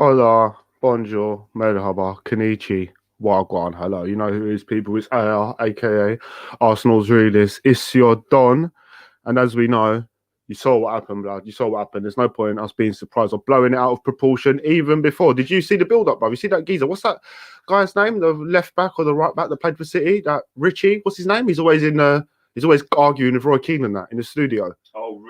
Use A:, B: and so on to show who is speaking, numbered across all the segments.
A: Hola, bonjour, merhaba, konnichi, wagwan, hello. You know who these people? It's AR, aka Arsenal's realist. It's your Don. And as we know, you saw what happened, blood. You saw what happened. There's no point in us being surprised or blowing it out of proportion even before. Did you see the build up, bro? You see that geezer? What's that guy's name? The left back or the right back that played for City? That Richie? What's his name? He's always arguing with Roy Keane and that in the studio.
B: Oh,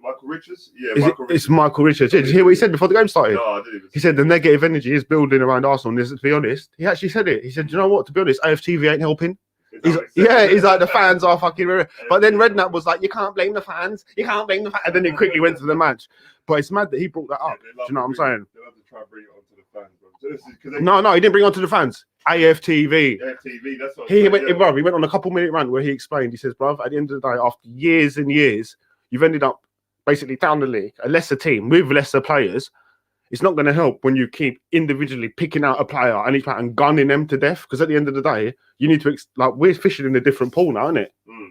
B: Michael Richards? Yeah,
A: Michael Richards. It's Michael Richards. Did you hear what he said before the game started?
B: No, I didn't.
A: He said the negative energy is building around Arsenal. And to be honest, he actually said it. He said, "Do you know what? To be honest, AFTV ain't helping." He's like, the fans are fucking... But then Redknapp was like, you can't blame the fans. You can't blame the fans. And then he quickly went to the match. But it's mad that he brought that up. Do you know what I'm saying?
B: They love to try and bring it onto the fans, bro.
A: No, he didn't bring it onto the fans. AFTV.
B: AFTV, that's what
A: he went on a couple-minute rant where he explained, he says, bruv, at the end of the day, after years and years, you've ended up basically down the league, a lesser team with lesser players. It's not going to help when you keep individually picking out a player and gunning them to death. Because at the end of the day, you need to we're fishing in a different pool now, isn't it? Mm.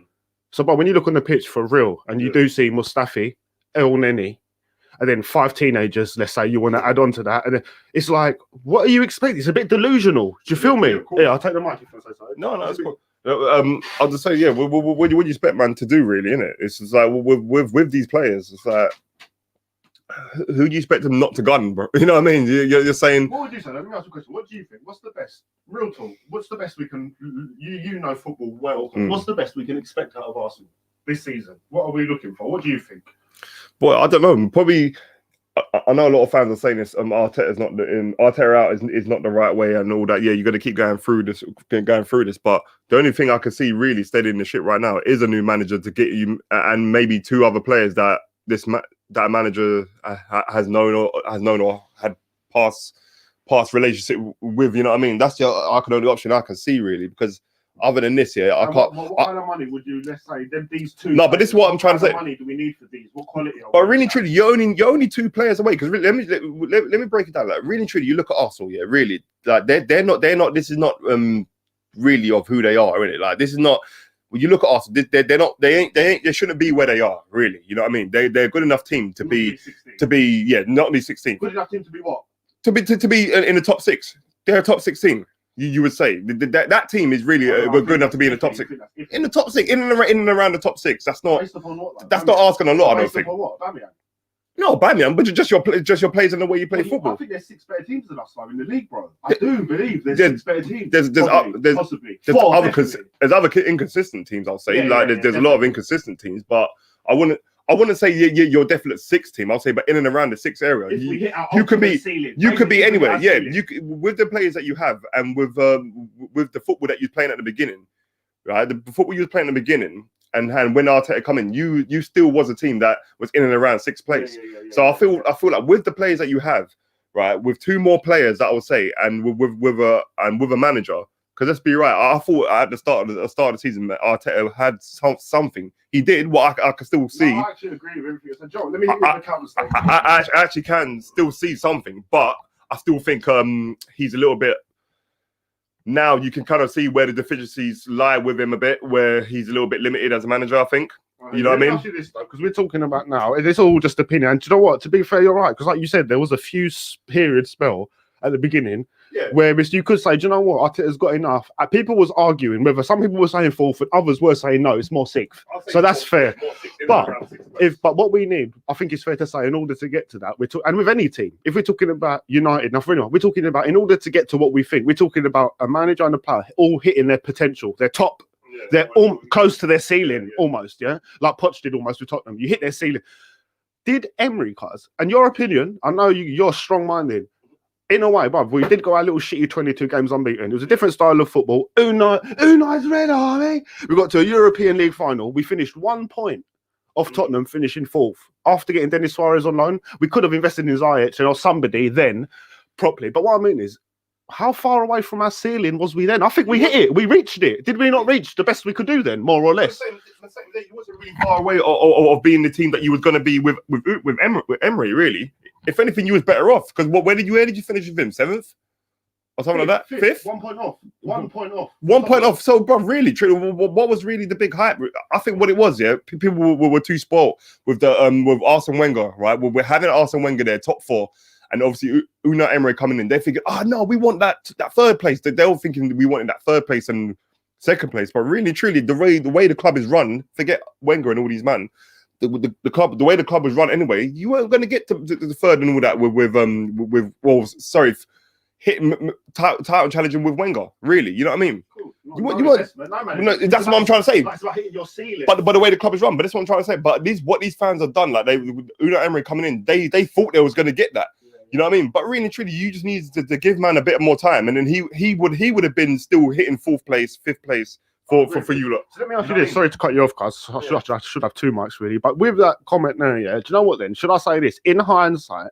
A: So, but when you look on the pitch for real, and you do see Mustafi, El Neni, and then 5 teenagers, let's say you want to add on to that, and then it's like, what are you expecting? It's a bit delusional. Do you feel me? Yeah, I'll take the mic if I say so.
B: No, that's cool. I'll just say, yeah, what do you expect man to do, really, innit? It's just like with these players, it's like, who do you expect them not to gun, bro? You know what I mean? You're saying...
A: What would you say? Let me ask you a question. What do you think? What's the best? Real talk. What's the best we can... You know football well. What's the best we can expect out of Arsenal this season? What are we looking for? What do you think?
B: Boy, I don't know. Probably... I know a lot of fans are saying this. Arteta out is not the right way and all that. Yeah, you're going to keep going through this. But the only thing I can see really steadying the ship right now is a new manager to get you, and maybe 2 other players that that manager has known or had past relationship with. You know what I mean? That's the only option I can see really, because other than this, yeah, I can't.
A: What kind of money would you, let's say, these 2?
B: No, but this is what I'm trying to say.
A: What money do we need for these? What quality?
B: But really, truly, you're only 2 players away. Because let me break it down. Like really, truly, you look at Arsenal. Yeah, really, like they're not. This is not really of who they are, isn't it? Like this is not. When you look at Arsenal, they're not. They shouldn't be where they are. Really, you know what I mean? They're a good enough team to be not only 16.
A: Good enough team to be what?
B: To be in the top 6. They're a top 16. You would say that team is really good enough to be in the top 6. In the top 6, in and around the top 6. That's not. That's not asking a lot. I don't think. No, Bamian, but just your players and the way you play football.
A: I think there's 6 better teams than us in the league, bro. I do believe there's 6 better teams.
B: There's other inconsistent teams. I'll say there's a lot of inconsistent teams, but I wouldn't say you're definite 6 team. I'll say, but in and around the 6 area, you could be anywhere. Yeah, with the players that you have, and with the football that you're playing at the beginning, right? The football you was playing at the beginning, and when Arteta come in, you still was a team that was in and around 6th place. So I feel like with the players that you have, right, with 2 more players that I would say, and with a manager. Because let's be right, I thought at the start of the season that Arteta had something. He did what I can still see.
A: No, I actually agree with everything you said. Joe, let me hit you with the counter statement.
B: I actually can still see something, but I still think he's a little bit. Now you can kind of see where the deficiencies lie with him a bit, where he's a little bit limited as a manager, I think. You know what I mean?
A: Because we're talking about now, it's all just opinion. And do you know what? To be fair, you're right. Because like you said, there was a few period spell at the beginning. Yeah. Whereas you could say, do you know what? Arteta's got enough. People was arguing whether some people were saying 4th and others were saying no, it's more 6th. So that's fair. But what we need, I think it's fair to say, in order to get to that, and with any team, if we're talking about United, we're talking about in order to get to what we think, we're talking about a manager and a player all hitting their potential, their top. They're all close to their ceiling, almost, yeah? Like Poch did almost with Tottenham. You hit their ceiling. Did Emery, cuz, and your opinion, I know you're strong-minded. In a way, bruv, we did go our little shitty 22 games unbeaten. It was a different style of football. Unai's Red Army. We got to a European League final. We finished 1 point off Tottenham, finishing 4th. After getting Denis Suarez on loan, we could have invested in Ziyech or somebody then properly. But what I mean is, how far away from our ceiling was we then? I think we hit it. We reached it. Did we not reach the best we could do then, more or less?
B: You wasn't really far away of being the team that you was going to be with Emery, really. If anything, you was better off. Because where did you finish with him? 7th? Or something like that? 5th?
A: 1 point off. 1 point off.
B: 1 point off. So, bro, really, what was really the big hype? I think what it was, yeah, people were too spoiled with the with Arsene Wenger, right? We're having Arsene Wenger there, top 4. and obviously Unai Emery coming in, they're thinking, oh no, we want that third place. They're all thinking we wanted that third place and second place, but really, truly, the way the club is run, forget Wenger and all these man. The club, the way the club was run anyway, you weren't going to get to the third and all that with Wolves. Sorry, hitting title challenging with Wenger. Really, you know what I mean?
A: Cool.
B: That's what I'm trying to say.
A: It's like hitting your ceiling.
B: But the way the club is run, but that's what I'm trying to say. But what these fans have done, like Unai Emery coming in, they thought they was going to get that. You know what I mean? But really, truly, you just need to give man a bit more time, and then he would have been still hitting fourth place, fifth place. For you lot.
A: So let me ask you this. Sorry to cut you off, guys. I should have two mics really. But with that comment now, yeah, do you know what then? Should I say this? In hindsight,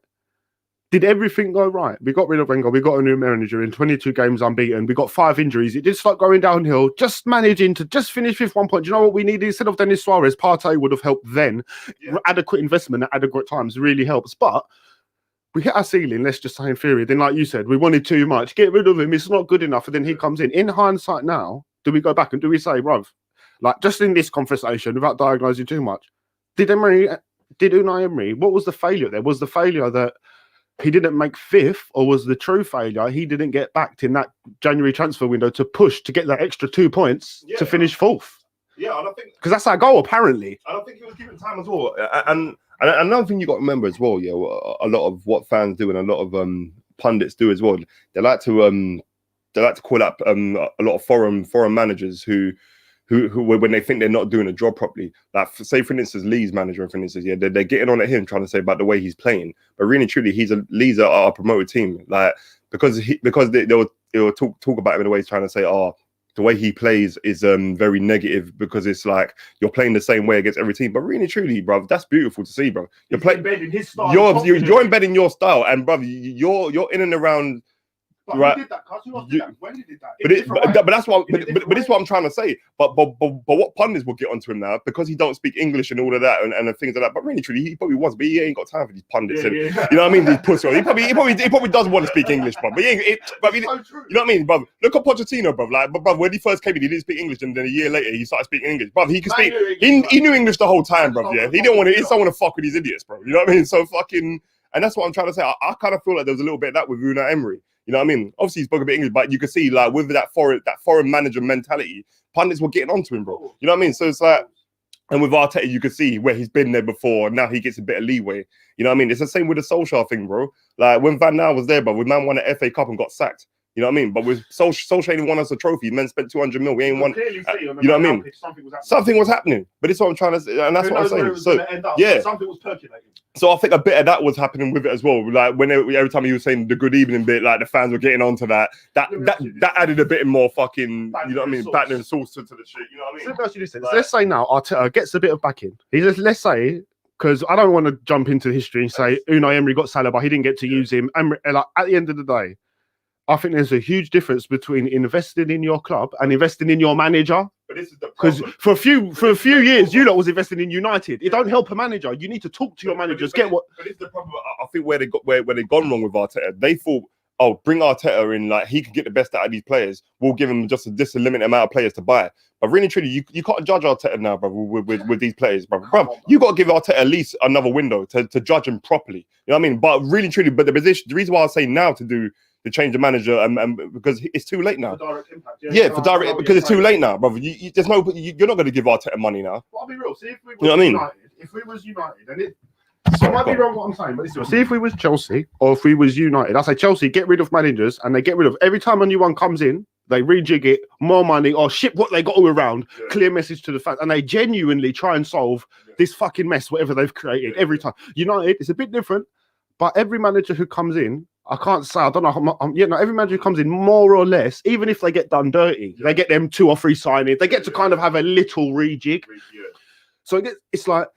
A: did everything go right? We got rid of Wenger. We got a new manager in 22 games unbeaten. We got 5 injuries. It did start going downhill. Just managing to just finish with 1 point. Do you know what we needed? Instead of Denis Suarez, Partey would have helped then. Yeah. Adequate investment at adequate times really helps. But we hit our ceiling, let's just say in theory. Then like you said, we wanted too much. Get rid of him. It's not good enough. And then he comes in. In hindsight now, do we go back and do we say, bruv, like just in this conversation, without diagnosing too much, did Unai Emery, what was the failure there? Was the failure that he didn't make 5th, or was the true failure he didn't get backed in that January transfer window to push to get that extra 2 points to finish 4th?
B: Yeah, and I think
A: because that's our goal apparently.
B: And I think he was given time as well. And another thing you got to remember as well, yeah, a lot of what fans do and a lot of pundits do as well. They like to call up a lot of foreign managers who when they think they're not doing a job properly, like say for instance Lee's manager, for instance, yeah, they're getting on at him trying to say about the way he's playing, but really truly Lee's a promoted team, like because they will talk about him in a way trying to say, oh, the way he plays is very negative because it's like you're playing the same way against every team. But really, truly, bro, that's beautiful to see, bro. You're
A: embedding his style.
B: You're embedding your style, and brother, you're in and around.
A: But right. Who did that? Who did that? When did that?
B: But that's what. But this is what I'm trying to say. But what pundits will get onto him now because he don't speak English and all of that and things like that. But really, truly, he probably wants, but he ain't got time for these pundits. You know what I mean? These pussy. He probably does want to speak English, bro. But he ain't. You know what I mean, bro? Look at Pochettino, bro. Like, bro, when he first came in, he didn't speak English, and then a year later, he started speaking English. Bro, he could speak. He knew English the whole time, bro. Yeah, he didn't want to. He didn't want to fuck with these idiots, bro. You know what I mean? So fucking. And that's what I'm trying to say. I kind of feel like there was a little bit of that with Unai Emery. You know what I mean? Obviously, he spoke a bit English, but you could see, like, with that foreign manager mentality, pundits were getting onto him, bro. You know what I mean? So it's like, and with Arteta, you could see where he's been there before, and now he gets a bit of leeway. You know what I mean? It's the same with the Solskjaer thing, bro. Like, when Van Gaal was there, but when man won an FA Cup and got sacked. You know what I mean? But with Solskjaer ain't won us a trophy. Men spent 200 mil. We ain't won. You know what I mean? Something was happening. But it's what I'm trying to say, and that's what I'm saying. So yeah, something was percolating. So I think a bit of that was happening with it as well. Like when every time he was saying the good evening bit, like the fans were getting onto that. That added a bit more fucking. You know what I mean? Back and sauce to the shit. You know what I mean? So
A: let's say now Arteta gets a bit of backing. Let's say. Because I don't want to jump into history and say Unai Emery got Salah, but he didn't get to use him. And like, at the end of the day, I think there's a huge difference between investing in your club and investing in your manager. Because for a few years, you lot was investing in United. It don't help a manager. You need to talk to your managers. But
B: it's the problem. I think where they gone wrong with Arteta, they thought, oh, bring Arteta in, like he could get the best out of these players. We'll give him just a limited amount of players to buy. But really, truly, you can't judge Arteta now, bro, with these players, bro. You got to give Arteta at least another window to judge him properly. You know what I mean? But really, truly, but the reason why I say now to change the manager and because it's too late now.
A: For direct impact,
B: because it's too late now, brother. There's no, you're not going to give Arteta money now.
A: Well, I'll be real. See if we
B: was
A: United, if we was United, and it might be wrong what I'm saying, but see if we was Chelsea or if we was United. I say Chelsea get rid of managers and they get rid of every time a new one comes in, they rejig it, more money or ship what they got all around. Clear message to the fans, and they genuinely try and solve this fucking mess, whatever they've created every time. United, it's a bit different, but every manager who comes in. I can't say, I don't know. Every manager who comes in, more or less, even if they get done dirty, they get them 2 or 3 signings. They get to kind of have a little rejig. So it's like,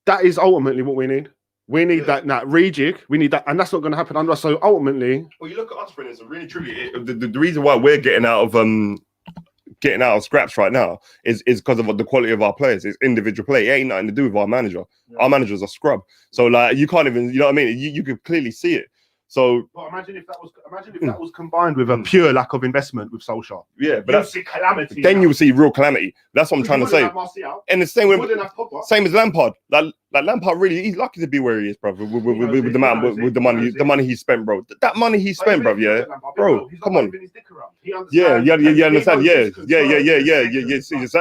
A: that is ultimately what we need. We need that rejig. We need that. And that's not going to happen under us. So ultimately.
B: Well, you look at us, for instance, really truly, the reason why we're getting out of scraps right now is because of the quality of our players. It's individual play. It ain't nothing to do with our manager. Our manager's a scrub. So like you can't even, you know what I mean? You can clearly see it. So,
A: but imagine if that was combined with a pure lack of investment with Solskjaer.
B: Yeah, but
A: you'll see calamity.
B: Then you'll see real calamity. That's what I'm trying to say. And the same way, same as Lampard. Like Lampard, really, he's lucky to be where he is, bro. With the money he spent, bro. That money he spent, bro. Yeah, bro. Come on. Yeah. Understand? Yeah.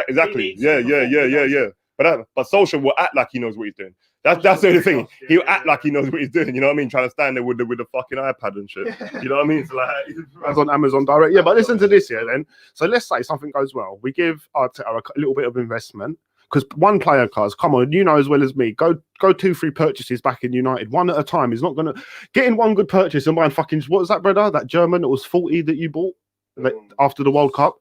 B: Exactly. Yeah. But Solskjaer will act like he knows what he's doing. That's the only thing. He'll act like he knows what he's doing. You know what I mean? Trying to stand there with the fucking iPad and shit. You know what I mean? It's like
A: that's on Amazon Direct. Yeah, but listen to this here then. So let's say something goes well. We give Arteta a little bit of investment because one player, cars, come on, you know as well as me. Go 2-3 purchases back in United, one at a time. Is not gonna get in one good purchase and buying fucking what was that, brother? That German that was 40 that you bought after the World Cup.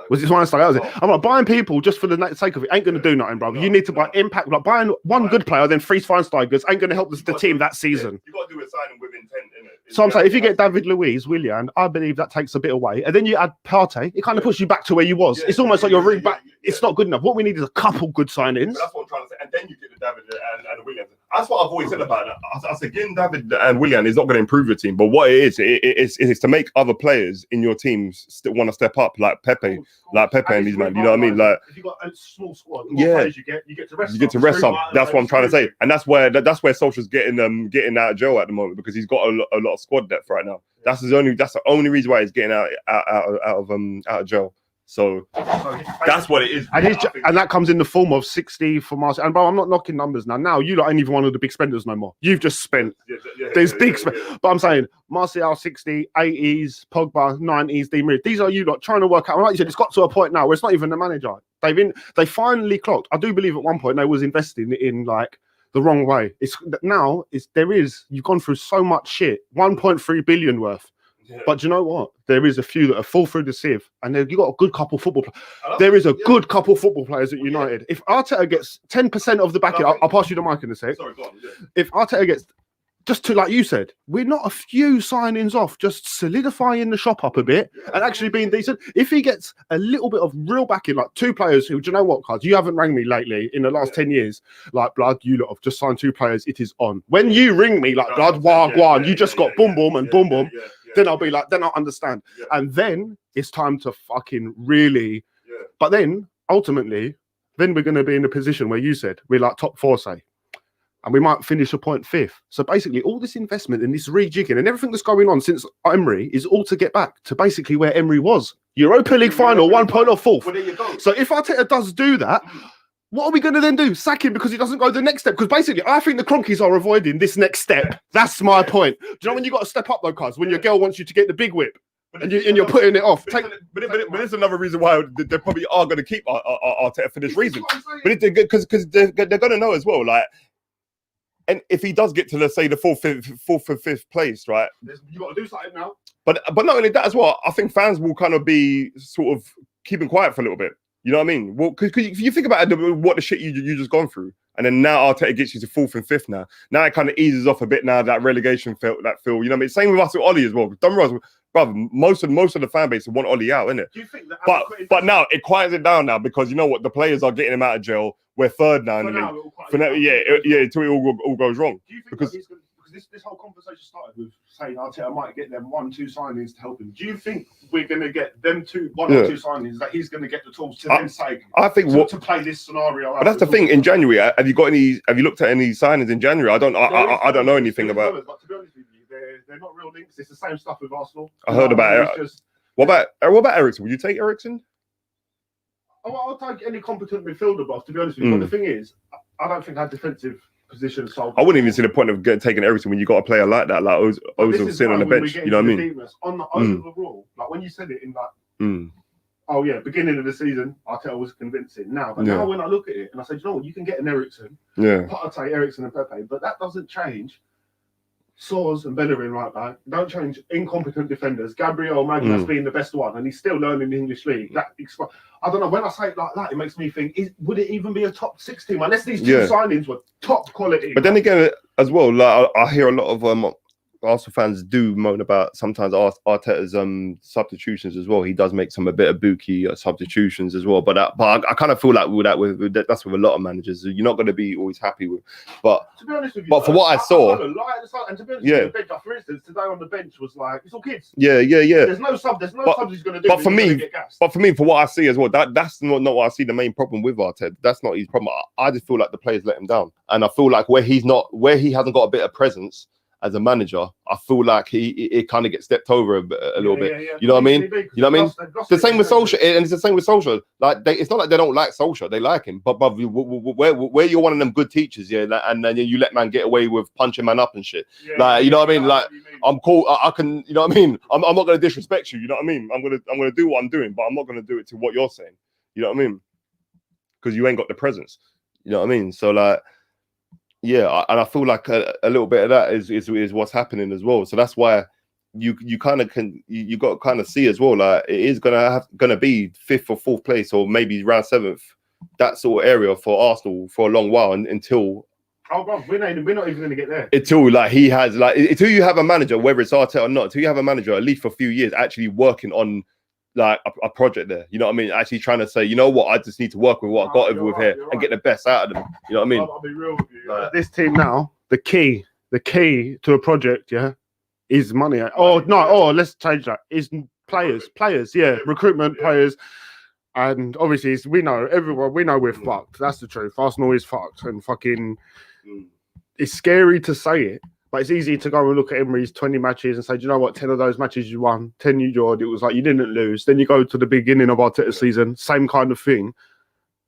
A: Was it Schweinsteiger? That was it. I'm like buying people just for the sake of it. Ain't going to do nothing, bro. You need to buy impact. Like buying one good player, then 3 Schweinsteigers ain't going to help the team that season.
B: You got to do a signing with intent, innit?
A: So I'm saying if you get David Luiz, Willian, I believe that takes a bit away. And then you add Partey, it kind of puts you back to where you was. It's almost like you're really back. It's not good enough. What we need is a couple good signings.
B: But that's what I'm trying to say. And then you get the David and Willian. That's what I've always said about it. I said getting David and Willian is not going to improve your team. But what it is to make other players in your teams want to step up, like Pepe. Like Pepe and these man, you know what I mean? Like
A: if you got a small squad,
B: you
A: get to rest.
B: You get to rest some. That's what I'm trying to say, and that's where Solskjaer's getting out of jail at the moment because he's got a lot of squad depth right now. That's the only reason why he's getting out of jail. So that's what it is.
A: And that comes in the form of 60 for Martial. And bro, I'm not knocking numbers now. Now you lot ain't even one of the big spenders no more. You've just spent. There's big spend. But I'm saying Martial 60, 80s, Pogba 90s, Di Maria. These are you lot trying to work out. And like you said, it's got to a point now where it's not even the manager. They finally clocked. I do believe at one point they was investing in like the wrong way. You've gone through so much shit. 1.3 billion worth. Yeah. But you know what? There is a few that have fall through the sieve, and you got a good couple football players. There is a good couple football players at United. Yeah. If Arteta gets 10% of the backing, I'll pass you the mic in a sec.
B: Sorry, go on. Yeah.
A: If Arteta gets just to, like you said, we're not a few signings off, just solidifying the shop up a bit and actually being decent. If he gets a little bit of real backing, like 2 players who, do you know what, cards? You haven't rang me lately in the last 10 years. Like, blood, you lot have just signed 2 players. It is on. When you ring me, like, blood, you just got boom, boom, and boom, boom. Then I'll be like, then I'll understand. Yeah. And then it's time to fucking really. Yeah. But then, ultimately, then we're going to be in a position where you said we're like top 4, say. And we might finish a point 5th. So basically, all this investment and this rejigging and everything that's going on since Emery is all to get back to basically where Emery was. Europa League final, 1 point or 4th.
B: Well, there you go.
A: So if Arteta does do that, what are we going to then do? Sack him because he doesn't go the next step? Because basically, I think the Cronkies are avoiding this next step. That's my point. Do you know when you got to step up, though, cuz? When your girl wants you to get the big whip and you're putting it off.
B: But it's another reason why they probably are going to keep Arteta for this reason. But because they're going to know as well, like, and if he does get to, let's say, the 4th or 5th place, right?
A: You got to do something now.
B: But not only that as well, I think fans will kind of be sort of keeping quiet for a little bit. You know what I mean? Well, because if you think about it, what the shit you just gone through, and then now Arteta gets you to 4th and 5th now. Now it kind of eases off a bit now, that relegation feel, you know what I mean? Same with us with Ollie as well. Don't realize, brother, most of the fan base want Ollie out, innit?
A: Do you think that
B: but now it quiets it down now because you know what? The players are getting him out of jail. We're 3rd now in the league. Until it all goes wrong.
A: Do you think because this whole conversation started with saying Arteta might get them 1-2 signings to help him. Do you think we're going to get them 1 or 2 signings that he's going to get the tools to then say?
B: I think
A: to play this scenario.
B: But that's the thing. In January, have you looked at any signings in January? I don't know anything about.
A: But to be honest with you, they're not real links. It's the same stuff with Arsenal.
B: I heard about it. What about Eriksen? Would you take Eriksen?
A: I'll take any competent midfielder, boss. To be honest with you, but the thing is, I don't think our defensive position solved.
B: I wouldn't even see the point of taking Eriksen when you got a player like that, like Ozil sitting on the bench. You know what I mean?
A: On the overall, like when you said it in that, beginning of the season, Arteta was convincing. Now when I look at it and I say, you know what, you can get an Eriksen, Partey, Eriksen, and Pepe, but that doesn't change Soares and Bellerin right back. Don't change incompetent defenders. Gabriel Magna's being the best one, and he's still learning the English league. I don't know. When I say it like that, it makes me think: would it even be a top 6 team unless these 2 signings were top quality?
B: But then again, as well, like I hear a lot of Arsenal fans do moan about sometimes Arteta's substitutions as well. He does make some a bit of booky substitutions as well. But I kind of feel like that's with a lot of managers. You're not going to be always happy with. But
A: to be honest with you,
B: but for what I saw,
A: and to be honest, the bench, for instance, today on the bench was like it's all kids.
B: Yeah.
A: There's no subs he's going to do.
B: But for me, for what I see as well, that's not what I see the main problem with Arteta. That's not his problem. I just feel like the players let him down, and I feel like where he hasn't got a bit of presence as a manager, I feel like he kind of gets stepped over a little bit. Yeah. You know what I mean? You know what I mean? The same with Solskjaer, and it's the same with Solskjaer. Like it's not like they don't like Solskjaer; they like him. But where you're one of them good teachers, and then you let man get away with punching man up and shit. You know what I mean? Like I'm cool. I can. You know what I mean? I'm not going to disrespect you. You know what I mean? I'm gonna do what I'm doing, but I'm not going to do it to what you're saying. You know what I mean? Because you ain't got the presence. You know what I mean? So like. Yeah, and I feel like a little bit of that is what's happening as well. So that's why you kind of you got to kind of see as well. Like it is gonna be 5th or 4th place, or maybe around 7th, that sort of area for Arsenal for a long while until.
A: Oh, bro, we're not even gonna get there.
B: Until he has until you have a manager, whether it's Arteta or not, until you have a manager at least for a few years actually working on. Like a project there, you know what I mean? Actually trying to say, you know what, I just need to work with what I got over with here and get the best out of them. You know what I mean?
A: I'll be real with you. This team now, the key to a project, is money. Let's change that. Is players, recruitment, players, and obviously we know we're fucked. That's the truth. Arsenal is fucked, and fucking, it's scary to say it. But it's easy to go and look at Emery's 20 matches and say, do you know what, 10 of those matches you won, 10 you drawed. It was like you didn't lose. Then you go to the beginning of Arteta's season, same kind of thing.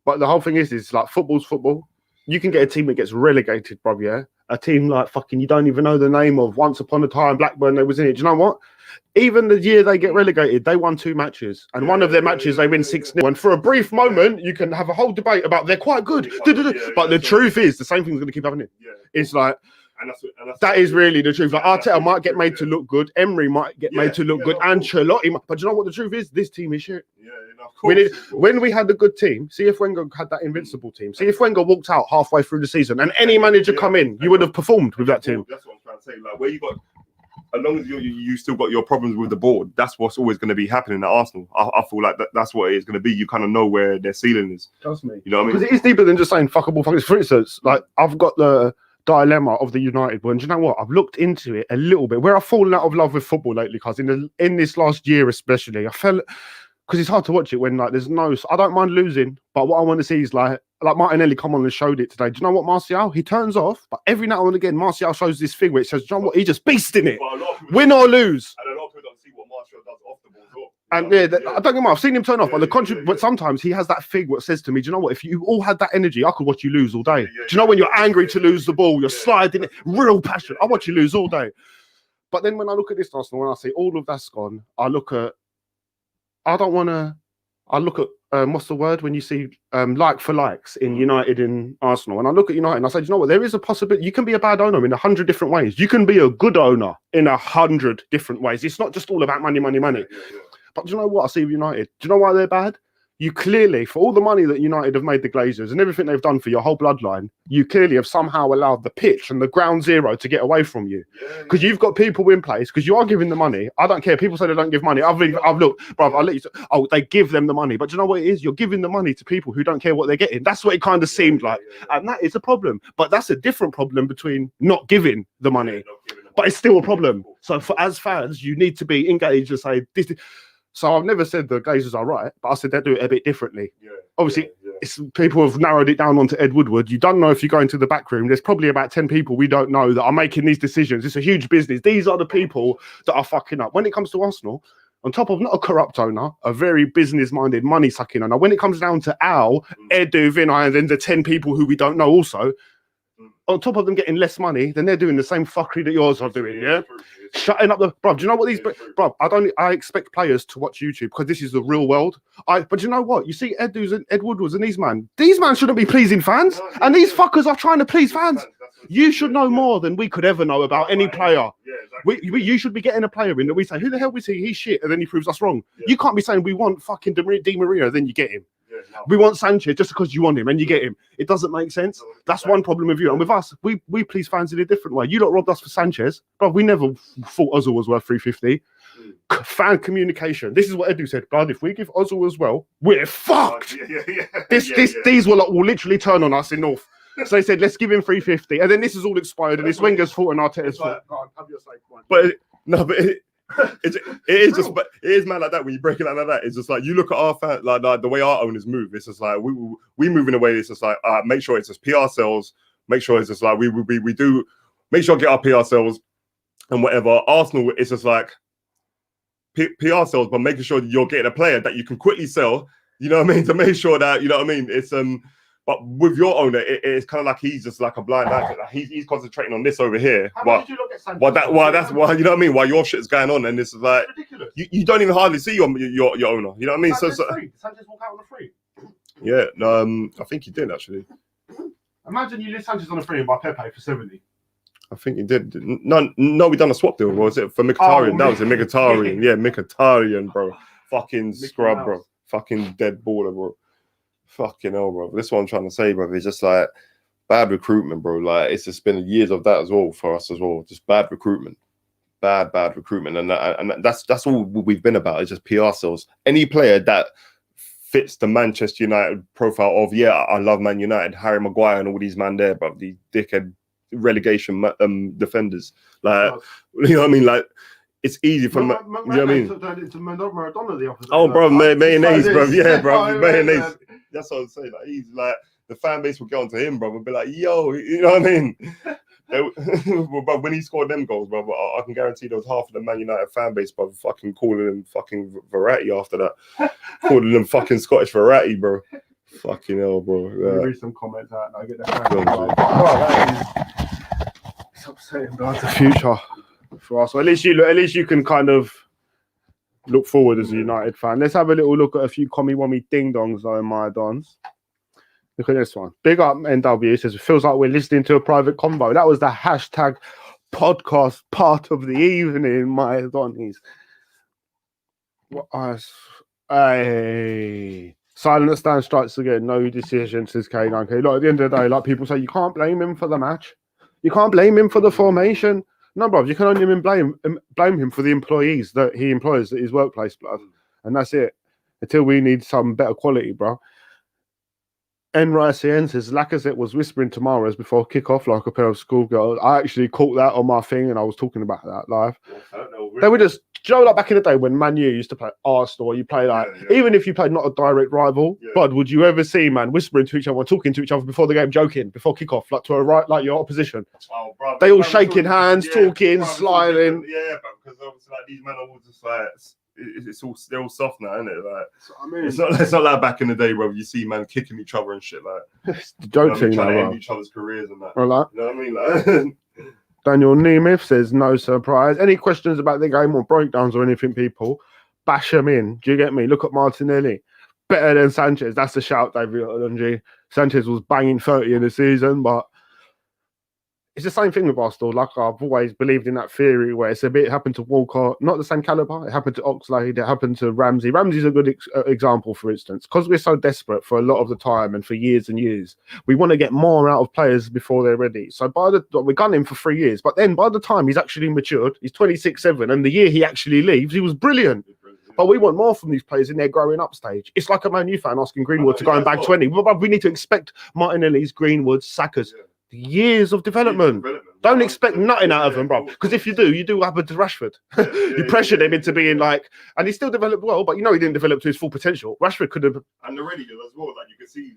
A: But the whole thing is like football's football. You can get a team that gets relegated, bro, A team like fucking you don't even know the name of. Once upon a time, Blackburn, they was in it. Do you know what? Even the year they get relegated, they won 2 matches. And one of their matches, they win 6-0. And for a brief moment, you can have a whole debate about they're quite good. But the truth is, the same thing's going to keep happening. It's like, and that is really the truth. Like Arteta might get made to look good, Emery might get made to look good, Ancelotti might, but you know what the truth is? This team is shit. When we had a good team, see if Wenger had that invincible team. See if Wenger walked out halfway through the season and any manager come in, you would have performed with that team.
B: That's what I'm trying to say. Like where you got, as long as you still got your problems with the board, that's what's always going to be happening at Arsenal. I feel like that's what it's going to be. You kind of know where their ceiling is.
A: Trust me.
B: You know what I mean?
A: Because it is deeper than just saying fuckable. For instance, like I've got the dilemma of the United one. Do you know what? I've looked into it a little bit. Where I've fallen out of love with football lately, because in this last year especially, I felt because it's hard to watch it when like there's no. I don't mind losing, but what I want to see is like Martinelli come on and showed it today. Do you know what, Martial? He turns off, but every now and again, Martial shows this thing where it says, "Do you know what? He just beasting it, win or lose."
B: And a lot of people don't see what Martial does off the ball as well.
A: And I don't get me wrong, I've seen him turn off, but sometimes he has that thing what says to me, do you know what? If you all had that energy, I could watch you lose all day. Do you know when you're angry to lose the ball, you're sliding it, real passion. I watch you lose all day. But then when I look at this Arsenal, when I see all of that's gone, I look at what's the word when you see like for likes in United and Arsenal, and I look at United and I say, do you know what? There is a possibility. You can be a bad owner in 100 different ways. You can be a good owner in 100 different ways. It's not just all about money. But do you know what I see with United? Do you know why they're bad? You clearly, for all the money that United have made the Glazers and everything they've done for your whole bloodline, you clearly have somehow allowed the pitch and the ground zero to get away from you. Because you've got people in place, because you are giving the money. I don't care. People say they don't give money. I've looked, bro, I'll let you they give them the money. But do you know what it is? You're giving the money to people who don't care what they're getting. That's what it kind of seemed like. And that is a problem. But that's a different problem between not giving the money. But it's still a problem. So as fans, you need to be engaged and say, this. So I've never said the Glazers are right, but I said they do it a bit differently. Obviously, it's people have narrowed it down onto Ed Woodward. You don't know if you go into the back room. There's probably about 10 people we don't know that are making these decisions. It's a huge business. These are the people that are fucking up. When it comes to Arsenal, on top of not a corrupt owner, a very business-minded, money-sucking owner, when it comes down to Al, Edu, Vinay, and then the 10 people who we don't know also, on top of them getting less money, then they're doing the same fuckery that yours are doing, shutting up the bro. Do you know what these bro? I expect players to watch YouTube because this is the real world. But you know what? You see Ed Woodwards and these man shouldn't be pleasing fans, and these fuckers are trying to please fans. You should know more than we could ever know about any player. You should be getting a player in that we say, who the hell is he? He's shit, and then he proves us wrong. You can't be saying we want fucking Di Maria, then you get him. We want Sanchez just because you want him and you get him. It doesn't make sense. That's one problem with you. And with us, we please fans in a different way. You lot robbed us for Sanchez, but we never thought Ozil was worth 350. Fan communication. This is what Edu said. God, if we give Ozil as well, we're fucked. These will literally turn on us in North. So they said, let's give him 350. And then this is all expired and it's Wenger's fault and Arteta's fault.
B: It is man like that when you break it like that. It's just like you look at our fan, like the way our owners move. It's just like we move in a way. It's just like make sure it's just PR sales. Make sure it's just like we do. Make sure get our PR sales and whatever. Arsenal, it's just like PR sales, but making sure you're getting a player that you can quickly sell. You know what I mean? To make sure that you know what I mean. It's But with your owner, it's kind of like he's just like a blind eye. Like he's concentrating on this over here. That's why you know what I mean. While your shit's going on, and this is like you don't even hardly see your owner. You know what I mean?
A: Sanchez walk out on a free.
B: Yeah, no, I think he did actually.
A: Imagine you list Sanchez on a free and buy Pepe for 70.
B: I think he did. No, we done a swap deal. Was it for Mkhitaryan? That was a Mkhitaryan. Yeah, Mkhitaryan, bro. Fucking scrub, bro. Fucking dead baller, bro. Fucking hell, bro. This is what I'm trying to say, bro. It's just like bad recruitment, bro. Like it's just been years of that as well for us as well. Just bad recruitment, bad recruitment, and that's all we've been about. It's just PR sales. Any player that fits the Manchester United profile of I love Man United, Harry Maguire, and all these man there, bro. These dickhead relegation defenders, like you know what I mean, like. It's easy for you know what I mean.
A: Maradona the opposite.
B: Oh, bro, mayonnaise, bro. Yeah, bro, mayonnaise. That's what I'm saying. Like he's like the fan base will get onto him, bro, and be like, "Yo," you know what I mean? But when he scored them goals, bro, I can guarantee there was half of the Man United fan base, bro, fucking calling him fucking Verratti after that, calling him fucking Scottish Verratti, bro. Fucking hell, bro.
A: Read some comments out and I get that. It's upsetting, bro. It's the future. For us, so at least you can kind of look forward as a United fan. Let's have a little look at a few commie-wommy ding-dongs though in my dons. Look at this one. Big up NW says it feels like we're listening to a private convo. That was the hashtag podcast part of the evening, my donnies. What else? Hey. Silent stand strikes again. No decision, says K9K. Look, at the end of the day, like people say, you can't blame him for the match. You can't blame him for the formation. No, bro, you can only blame him for the employees that he employs at his workplace, blood. And that's it. Until we need some better quality, bro. NRICN says Lacazette was whispering to Mahrez before kick-off like a pair of schoolgirls. I actually caught that on my thing and I was talking about that live. They were just, like back in the day when Man U used to play Arsenal, you play like, even if you played not a direct rival, but would you ever see, man, whispering to each other, talking to each other before the game, joking, before kick-off, like to a right, like your opposition? Oh, bro, they all shaking hands, talking, smiling.
B: Yeah, bro, because obviously like these men are all just like, they're all soft now, isn't it? Like,
A: I mean,
B: it's not like back in the day, bro. You see man kicking each other and shit, like
A: it's the joke thing,
B: trying to end each other's careers and that.
A: Well, like,
B: you know what I mean? Like,
A: Daniel Nemeth says no surprise. Any questions about the game or breakdowns or anything, people? Bash them in. Do you get me? Look at Martinelli. Better than Sanchez. That's the shout, David Olunji. Sanchez was banging 30 in the season, but it's the same thing with Arsenal. Like I've always believed in that theory where it's a bit happened to Walcott, not the same caliber. It happened to Oxlade. It happened to Ramsey. Ramsey's a good example, for instance, because we're so desperate for a lot of the time and for years and years. We want to get more out of players before they're ready. So we're gunning for 3 years, but then by the time he's actually matured, he's 26-7, and the year he actually leaves, he was brilliant. But we want more from these players in their growing up stage. It's like a Man U fan asking Greenwood to go and bag 20. But we need to expect Martinelli's, Greenwood's, Saka's. Years of development. Don't expect nothing out of him, bro. Because if you do happen to Rashford. You pressured him into being like, and he still developed well, but you know he didn't develop to his full potential. Rashford could have.
B: And already as well, like you can see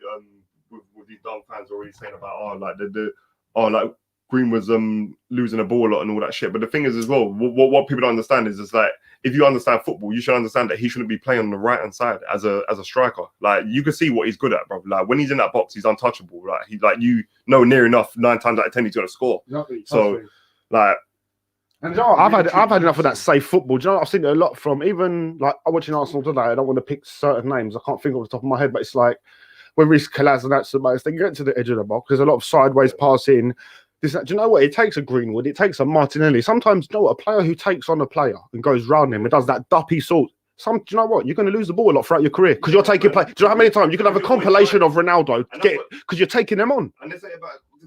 B: with these dumb fans already saying about like Greenwood's losing a ball a lot and all that shit. But the thing is as well, what people don't understand is like if you understand football, you should understand that he shouldn't be playing on the right hand side as a striker. Like you can see what he's good at, bro. Like when he's in that box, he's untouchable. Like he's like near enough 9 times out of 10 he's gonna score.
A: Exactly.
B: So like.
A: And you know, I've had enough of that safe football. Do you know what I've seen it a lot from? Even like I'm watching Arsenal today. I don't want to pick certain names. I can't think off the top of my head, but it's like when Reece Collaz and that's the most. They get to the edge of the box. There's a lot of sideways passing. Do you know what? It takes a Greenwood. It takes a Martinelli. Sometimes, you know what? A player who takes on a player and goes round him and does that duppy sort Do you know what? You're going to lose the ball a lot throughout your career because you're taking play. Do you know how many times you can have a compilation of Ronaldo because you're taking them on?
B: And they say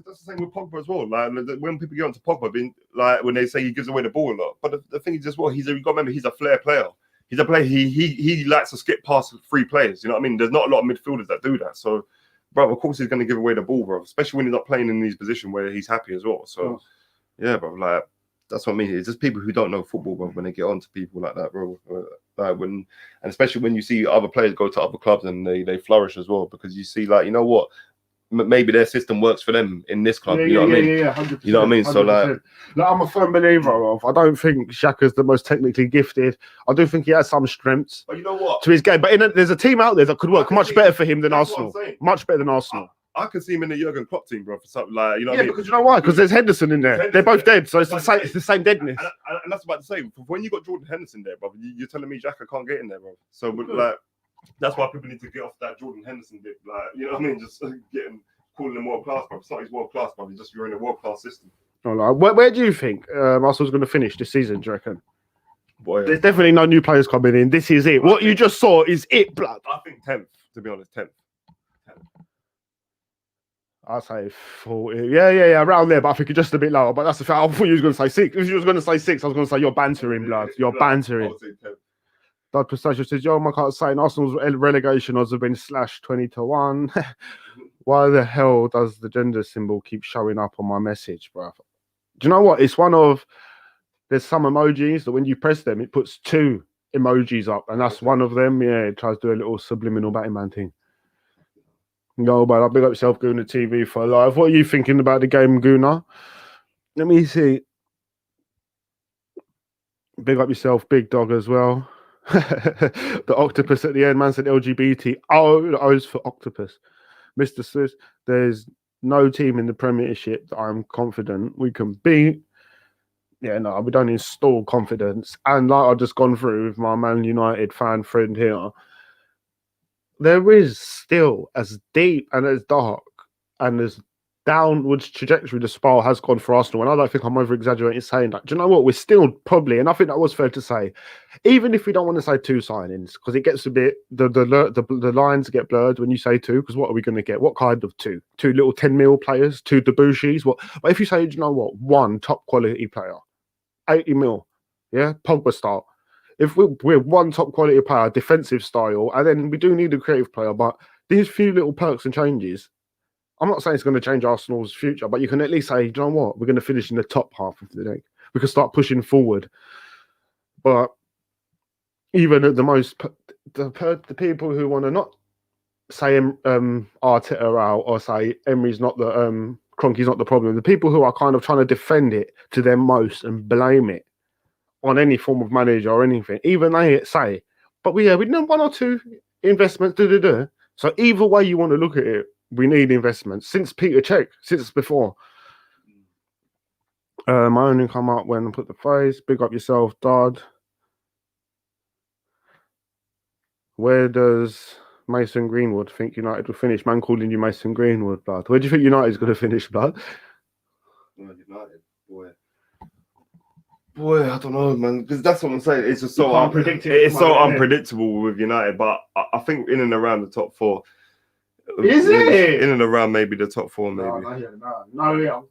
B: that's the same with Pogba as well. Like when people get onto Pogba, like when they say he gives away the ball a lot, but the thing is as well, you got to remember he's a flair player. He's a player. He likes to skip past 3 players. You know what I mean? There's not a lot of midfielders that do that. So, bro, of course he's going to give away the ball, bro. Especially when he's not playing in these positions where he's happy as well. So, yeah, bro. Like that's what I mean. It's just people who don't know football, bro. When they get onto people like that, bro. Like and especially when you see other players go to other clubs and they flourish as well, because you see, like, you know what? Maybe their system works for them in this club. You know what I mean?
A: Yeah, 100%,
B: you know what I mean? So, like,
A: I'm a firm believer of. I don't think Xhaka's the most technically gifted. I do think he has some strengths.
B: But you know what?
A: To his game. But there's a team out there that could work much better for him than Arsenal. Much better than Arsenal.
B: I could see him in the Jurgen Klopp team, bro, for something like, you know what I mean?
A: Because you know why? Because there's Henderson in there. They're both dead, so it's the same deadness.
B: And that's about to say, when you got Jordan Henderson there, bro, you're telling me Xhaka can't get in there, bro. So, like, that's why people need to get off that Jordan Henderson dip. Like, you know what I mean? Just calling him world class, bro. It's not his world class, bro. You're in a world class system.
A: Where do you think Arsenal's going to finish this season, do you reckon?
B: Boy,
A: there's definitely no new players coming in. This is it. What you just saw is it, blood.
B: I think 10th, to be honest, 10th.
A: I'll say 40. Yeah, around there, but I think it's just a bit lower. But that's the fact. I thought you was going to say 6. If you was going to say 6, I was going to say you're bantering, blood. You're bantering. Blood Pistachio says, yo, my can't say Arsenal's relegation odds have been slashed 20-1. Why the hell does the gender symbol keep showing up on my message, bro? Do you know what? It's one of... There's some emojis that when you press them, it puts 2 emojis up. And that's one of them. Yeah, it tries to do a little subliminal Batman thing. No, but I'll big up yourself, Guna TV for live. What are you thinking about the game, Guna? Let me see. Big up yourself, Big Dog as well. The octopus at the end, man said LGBT. Oh, the O's for octopus. Mr. Swiss, there's no team in the Premiership that I'm confident we can beat. Yeah, no, we don't install confidence. And like I've just gone through with my Man United fan friend here, there is still as deep and as dark and as downwards trajectory the spiral has gone for Arsenal. And I don't think I'm over-exaggerating saying that. Do you know what? We're still probably, and I think that was fair to say, even if we don't want to say 2 signings, because it gets a bit, the lines get blurred when you say 2, because what are we going to get? What kind of 2? 2 little 10 mil players? 2 Debussys? What? But if you say, do you know what? 1 top quality player, 80 mil, yeah? Pogba style. If we're 1 top quality player, defensive style, and then we do need a creative player, but these few little perks and changes, I'm not saying it's going to change Arsenal's future, but you can at least say, do you know what? We're going to finish in the top half of the league. We can start pushing forward. But even at the most, the people who want to not say Arteta out or say Emery's not the Kroenke's not the problem, the people who are kind of trying to defend it to their most and blame it on any form of manager or anything, even they say, but we need 1 or 2 investments. So either way you want to look at it, we need investments. Since Peter Cech, since before. I only come up when I put the phrase, big up yourself, Dad. Where does Mason Greenwood think United will finish? Man calling you Mason Greenwood, blood. Where do you think United's going to finish, blood?
B: United, boy, I don't know, man. Because that's what I'm saying. It's just so unpredictable. It's so unpredictable with United. But I think in and around the top 4.
A: Is it?
B: In and around maybe the top 4, maybe.
A: No.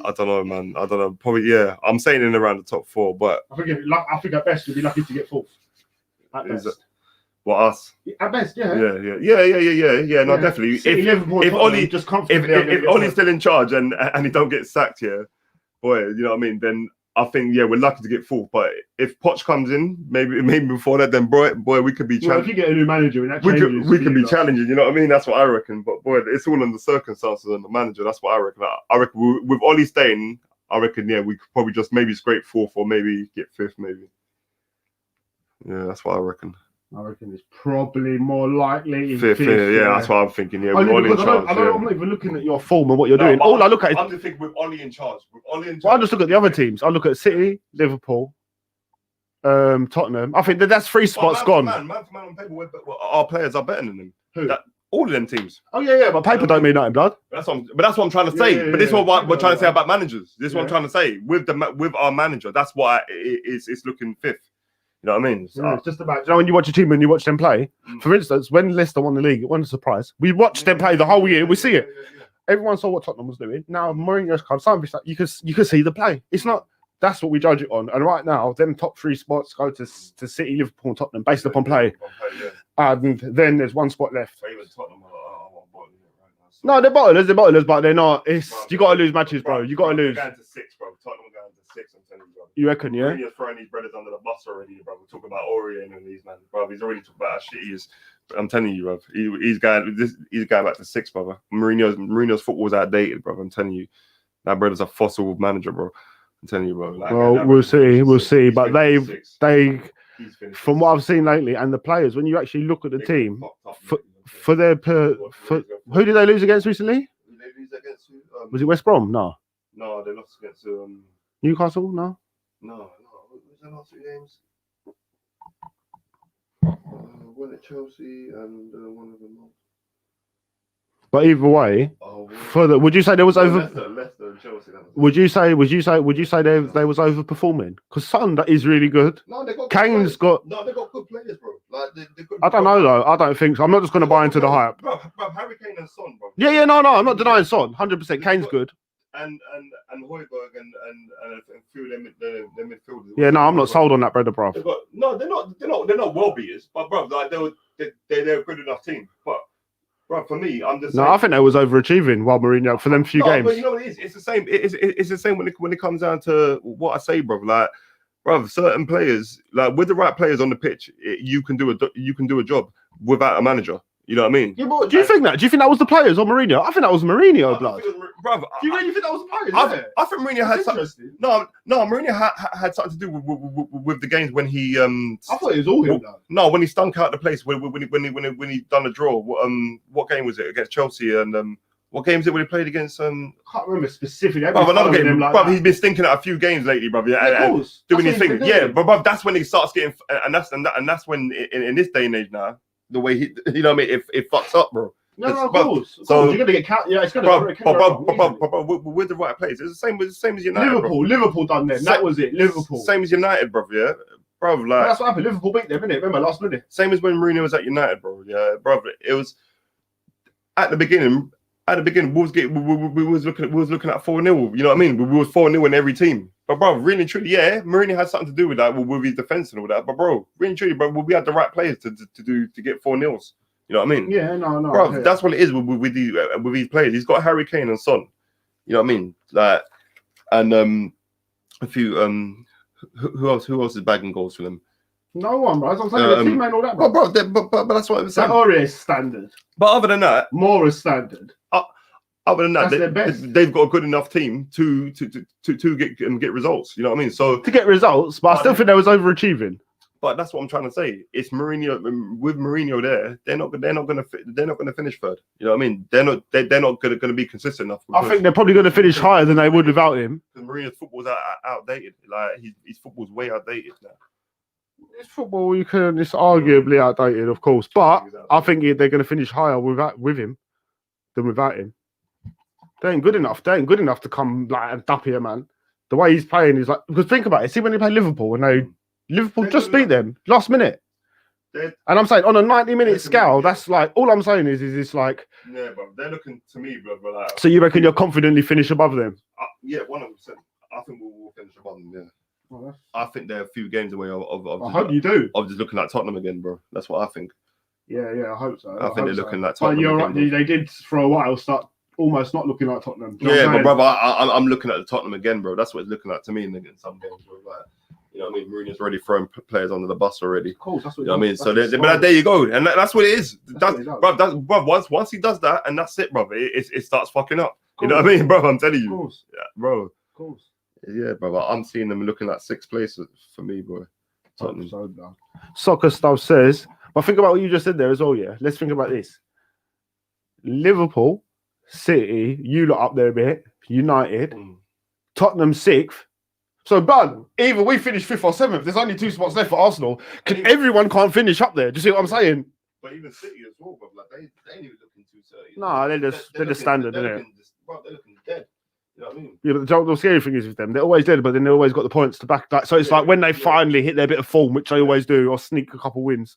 B: I don't know, man. I don't know. Probably, yeah. I'm saying in and around the top 4, but
A: I think at best we'd be lucky to get 4th. At best.
B: What, us?
A: At best, yeah.
B: Yeah. No, definitely. If Ollie's still in charge and he don't get sacked, yeah, boy, you know what I mean? Then I think, yeah, we're lucky to get 4th. But if Poch comes in, maybe before that, then boy, we could be challenging.
A: Well, if you get a new manager, and that
B: we could be challenging. You know what I mean? That's what I reckon. But boy, it's all on the circumstances and the manager. That's what I reckon. I reckon with Ollie staying, I reckon, yeah, we could probably just maybe scrape 4th or maybe get 5th, maybe. Yeah, that's what I reckon.
A: I reckon it's probably more likely in
B: 5th. Yeah, that's what I'm thinking. Yeah, with Ollie in charge.
A: I'm not even looking at your form and what you're doing. All I look at is...
B: I'm just thinking with Ollie in charge.
A: Well, I just look at the other teams. I look at City, Liverpool, Tottenham. I think that's 3 spots gone.
B: Man for man on paper, our players are better than them.
A: Who?
B: All of them teams.
A: Oh, yeah, but paper don't mean nothing, blood.
B: That's what I'm trying to say. But this is what we're trying to say about managers. This is what I'm trying to say. With our manager, that's why it's looking 5th. You know what I mean? So,
A: it's just about, you know, when you watch a team and you watch them play, for instance, when Leicester won the league, it wasn't a surprise. We watched them play the whole year, we see it. Everyone saw what Tottenham was doing. Now Mourinho's come, something like you can see the play. It's not, that's what we judge it on. And right now, them top 3 spots go to City, Liverpool, and Tottenham based upon play. And then there's 1 spot left. No, they're bottlers, but they're not. It's you got to lose matches, bro. You got to lose.
B: Going to 6, bro. Tottenham going to 6. I'm telling you, bro.
A: You reckon, yeah?
B: Mourinho's throwing these brothers under the bus already, bro. We're talking about Orient and these man, bro. He's already talking about how shit he is. I'm telling you, bro. He's going back to 6, brother. Mourinho's football's outdated, bro. I'm telling you, that brother's a fossil manager, bro. I'm telling you, bro. Like,
A: well, we'll see. But they, from what I've seen lately, and the players, when you actually look at the team, for their who did they lose against recently?
B: They lose against
A: was it West Brom? No,
B: they lost against
A: Newcastle. No.
B: What was the last 2 games? One at Chelsea and one of them.
A: But either way, would you say there was over?
B: Leicester and Chelsea.
A: Would you say they was overperforming? Because Son that is really good.
B: No, they got.
A: Kane's got.
B: No, they got good players, bro. Like they good.
A: I don't know though. I don't think so. I'm not just going to buy into the hype.
B: Bro, Harry Kane and Son, bro.
A: Yeah. No. I'm not denying Son. 100%. Kane's good.
B: And Højbjerg and a few of them midfielders.
A: Yeah, no, I'm not sold on that, brother, bro.
B: No, they're not well beaters, but bro, like they're a good enough team. But bro, for me, I'm just saying,
A: I think they was overachieving while Mourinho for them few games.
B: But you know what it is? It's the same. It's the same when it comes down to what I say, bro. Like, bro, certain players, like with the right players on the pitch, you can do a job without a manager. You know what I mean?
A: Yeah, but do you think that? Do you think that was the players or Mourinho? I think that was Mourinho, blood.
B: Brother,
A: do you really think that was the players?
B: I think Mourinho had something. No, Mourinho had something to do with the games when he.
A: I thought it was all him.
B: No, when he stunk out the place when he done a draw. What game was it against Chelsea and what game is it when he played against? I
A: can't remember specifically.
B: Brother, another game. Brother, he's been stinking at a few games lately, brother. And doing his thing. Yeah, but that's when he starts getting, and that's when in this day and age now. The way he, you know what I mean? It fucks up, bro.
A: No, of course. So you're gonna get count. Yeah, it's gonna.
B: But with the right players, it's the same as United.
A: Liverpool done then. That was it. Liverpool.
B: Same as United, bro. Yeah, bro. Like
A: that's what happened. Liverpool beat them, innit? Remember last minute.
B: Same as when Mourinho was at United, bro. Yeah, bro. It was at the beginning. We was looking at 4-0. You know what I mean? We was 4-0 in every team. But bro, really and truly, yeah, Mourinho had something to do with that, with his defense and all that. But bro, really and truly, bro, we had the right players to get 4-0s. You know what I mean?
A: Yeah, no,
B: bro. That's what it is with these players. He's got Harry Kane and Son. You know what I mean? Like, and a few who else is bagging goals for them?
A: No one, bro. I'm saying the team ain't all that, bro.
B: But that's what I'm saying.
A: That already is standard.
B: But other than that,
A: more is standard.
B: Other than that, they've got a good enough team to get results. You know what I mean? So
A: to get results, but I still think they was overachieving.
B: But that's what I'm trying to say. It's Mourinho with Mourinho there. They're not going to finish third. You know what I mean? They're not going to be consistent enough.
A: I think they're probably going to finish higher than they would without him.
B: Because Mourinho's football's outdated. Like his football's way outdated now.
A: It's football. It's arguably outdated, of course. But I think they're going to finish higher with him than without him. They ain't good enough. They ain't good enough to come like and dap here, man. The way he's playing is like, because think about it. See when they play Liverpool and Liverpool just beat them last minute. And I'm saying on a 90-minute scale, that's like all I'm saying is it's like.
B: Yeah, bro. They're looking to me, bro. Like,
A: so you reckon you'll confidently finish above them?
B: Yeah, 100%. I think we'll finish above them. Yeah. Well, I think they're a few games away of
A: I hope you do.
B: Of just looking like Tottenham again, bro. That's what I think.
A: Yeah, I hope so.
B: I think they're looking like Tottenham.
A: But you're right. They did for a while start almost not looking like Tottenham.
B: Yeah, but brother, I'm looking at the Tottenham again, bro. That's what it's looking like to me in some games, bro. Like, you know what I mean? Mourinho's already throwing players under the bus already. Of
A: course, that's what
B: you know what I mean. So there you go, and that's what it is. Bro, once he does that, and that's it, bro. It starts fucking up. You know what I mean, bro? I'm telling you,
A: of course,
B: yeah, bro.
A: Of course.
B: Yeah, brother. I'm seeing them looking like 6th place for me, bro.
A: Soccer Stuff says, but think about what you just said there as well. Yeah, let's think about this. Liverpool, City, you lot up there a bit. United, Tottenham 6th. So, bud, either we finish 5th or 7th. There's only 2 spots left for Arsenal. Everyone can't finish up there. Do you see what I'm saying?
B: But even City as well, bro. Like they ain't even looking too dirty.
A: No, they're just standard, isn't it?
B: Bro, they're looking dead. You know what I mean?
A: Yeah, but the scary thing is with them, they're always dead, but then they always got the points to back that. So it's like when they finally hit their bit of form, which they always do, or sneak a couple wins.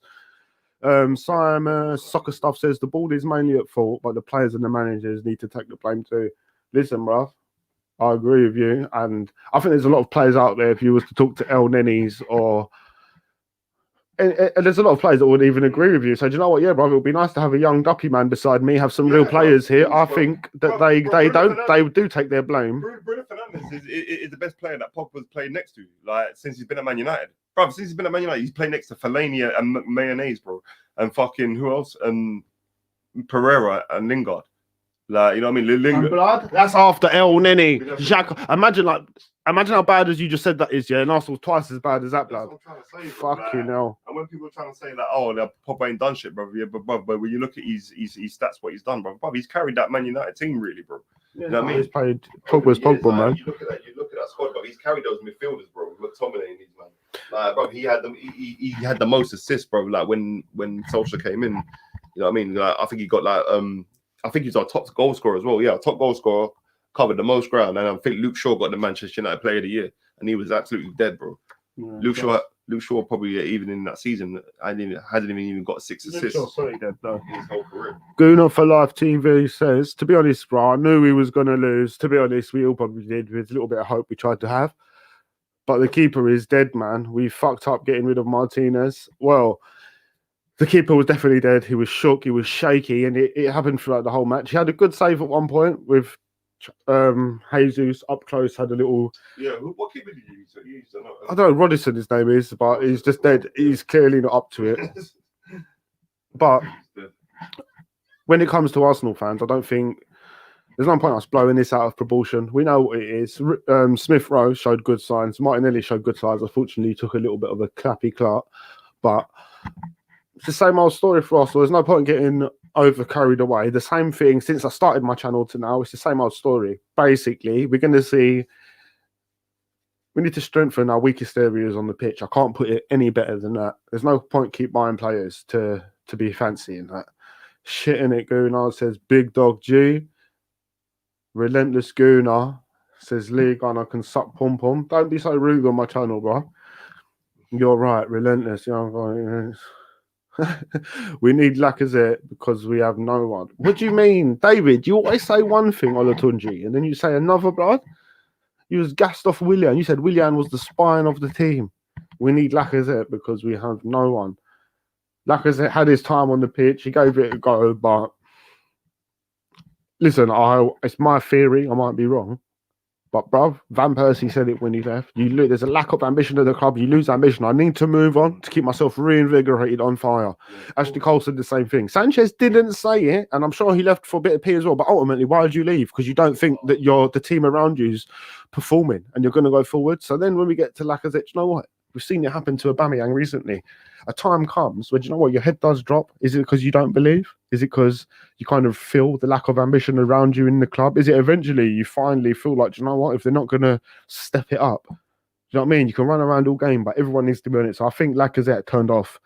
A: Simon Soccer Stuff says the board is mainly at fault, but the players and the managers need to take the blame too. Listen, bruv, I agree with you, and I think there's a lot of players out there. If you was to talk to El Nennies or and there's a lot of players that would even agree with you. So do you know what? Yeah, brother, it would be nice to have a young duppy man beside me, have some real players here. I think that they do take their blame.
B: Bruno Fernandes is the best player that Pogba's played next to, like since he's been at Man United. Bro, since he's been at Man United, he's played next to Fellaini and Mayonnaise, bro, and fucking who else? And Pereira and Lingard. Like, you know what I mean? Lingard.
A: Blood? That's after El Neni. Jacques. Imagine how bad as you just said that is, yeah. And Arsenal's twice as bad as that, blood. Fucking hell.
B: And when people are trying to say that, oh, Pogba ain't done shit, bro. Yeah, but when you look at his stats, what he's done, bro, he's carried that Man United team, really, bro.
A: Yeah,
B: you know what I mean?
A: He's played Pogba's Pogba, man.
B: You look at that squad, bro. He's carried those midfielders, bro. We're dominating these, man. Like, bro, he had the most assists, bro. Like when Solskjaer came in, you know what I mean? Like, I think he got like I think he's our top goal scorer as well. Yeah, top goal scorer, covered the most ground, and I think Luke Shaw got the Manchester United Player of the Year, and he was absolutely dead, bro. Yeah, Luke Shaw probably even in that season, hadn't even got 6 assists.
A: Dead, though.
B: In his whole career.
A: Gooner for Life TV says, to be honest, bro, I knew we was going to lose. To be honest, we all probably did. With a little bit of hope we tried to have. But the keeper is dead, man. We fucked up getting rid of Martinez. Well, the keeper was definitely dead. He was shook. He was shaky. And it happened throughout the whole match. He had a good save at one point with Jesus up close, had a little...
B: Yeah, what keeper did you use?
A: I don't know, Rodison his name is, but he's just dead. He's clearly not up to it. But when it comes to Arsenal fans, I don't think... There's no point us blowing this out of proportion. We know what it is. Smith Rowe showed good signs. Martinelli showed good signs. Unfortunately, he took a little bit of a clappy clap. But it's the same old story for us. So there's no point getting over carried away. The same thing since I started my channel to now. It's the same old story. Basically, we're going to see... We need to strengthen our weakest areas on the pitch. I can't put it any better than that. There's no point keep buying players to be fancying that. Shit in it, Gunnar, says Big Dog G. Relentless Gooner says Lee Gunner can suck pom pom. Don't be so rude on my channel, bro. You're right, relentless. We need Lacazette because we have no one. What do you mean, David? You always say one thing, Olatunji, and then you say another, blood. You was gassed off Willian. You said Willian was the spine of the team. We need Lacazette because we have no one. Lacazette had his time on the pitch. He gave it a go, but listen, it's my theory. I might be wrong. But, bruv, Van Persie said it when he left. There's a lack of ambition at the club. You lose ambition. I need to move on to keep myself reinvigorated on fire. Ashley Cole said the same thing. Sanchez didn't say it, and I'm sure he left for a bit of pee as well. But ultimately, why did you leave? Because you don't think that the team around you is performing and you're going to go forward. So then when we get to Lacazette, you know what? We've seen it happen to Aubameyang recently. A time comes where, do you know what, your head does drop. Is it because you don't believe? Is it because you kind of feel the lack of ambition around you in the club? Is it eventually you finally feel like, do you know what, if they're not going to step it up, do you know what I mean? You can run around all game, but everyone needs to be on it. So I think Lacazette turned off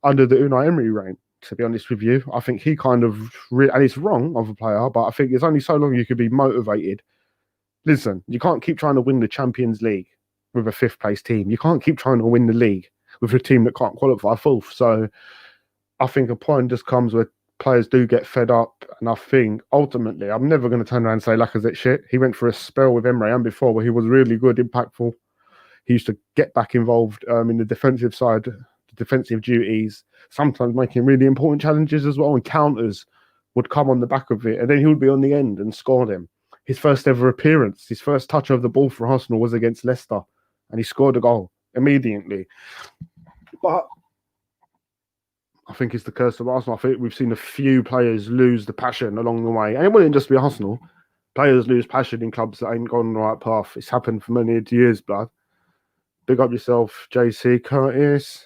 A: under the Unai Emery reign, to be honest with you. I think he kind of, and it's wrong of a player, but I think it's only so long you could be motivated. Listen, you can't keep trying to win the Champions League with a 5th place team. You can't keep trying to win the league with a team that can't qualify 4th. So I think a point just comes where players do get fed up. And I think ultimately, I'm never going to turn around and say Lacazette shit. He went for a spell with Emery and before where he was really good, impactful. He used to get back involved in the defensive side, the defensive duties, sometimes making really important challenges as well. And counters would come on the back of it. And then he would be on the end and score them. His first ever appearance, his first touch of the ball for Arsenal was against Leicester. And he scored a goal immediately. But I think it's the curse of Arsenal. I think we've seen a few players lose the passion along the way. And it wouldn't just be Arsenal. Players lose passion in clubs that ain't gone the right path. It's happened for many years, blood. Big up yourself, JC Curtis.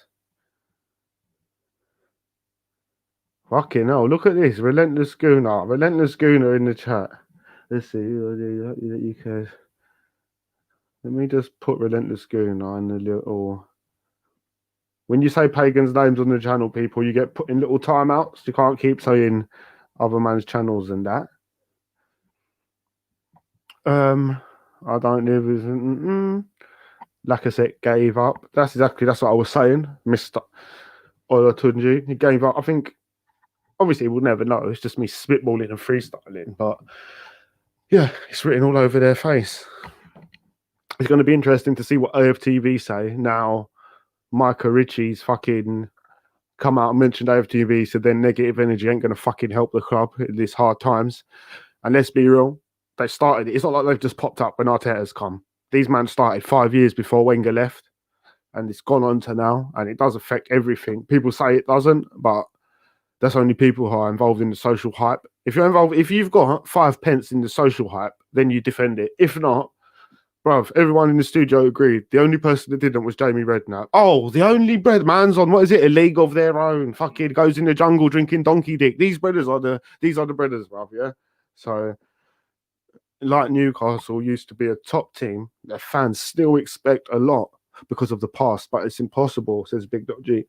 A: Fucking hell, look at this. Relentless Gooner. Relentless Gooner in the chat. Let's see. You can... Let me just put Relentless Gooner in the little... When you say pagans' names on the channel, people, you get put in little timeouts. You can't keep saying other man's channels and that. I don't live. Lacazette gave up. That's what I was saying, Mr. Olatunji. He gave up. I think, obviously, we'll never know. It's just me spitballing and freestyling. But yeah, it's written all over their face. It's going to be interesting to see what AFTV say now. Micah Ritchie's fucking come out and mentioned AFTV, so then negative energy ain't going to fucking help the club in these hard times. And let's be real, they started it. It's not like they've just popped up when Arteta's come. These men started 5 years before Wenger left, and it's gone on to now, and it does affect everything. People say it doesn't, but that's only people who are involved in the social hype. If you've got 5 pence in the social hype, then you defend it. If not, bruv, everyone in the studio agreed. The only person that didn't was Jamie Redknapp. Oh, the only bread man's on, what is it, a league of their own. Fucking goes in the jungle drinking donkey dick. These are the brothers, bruv, yeah? So, like Newcastle used to be a top team, their fans still expect a lot because of the past, but it's impossible, says Big Dot G.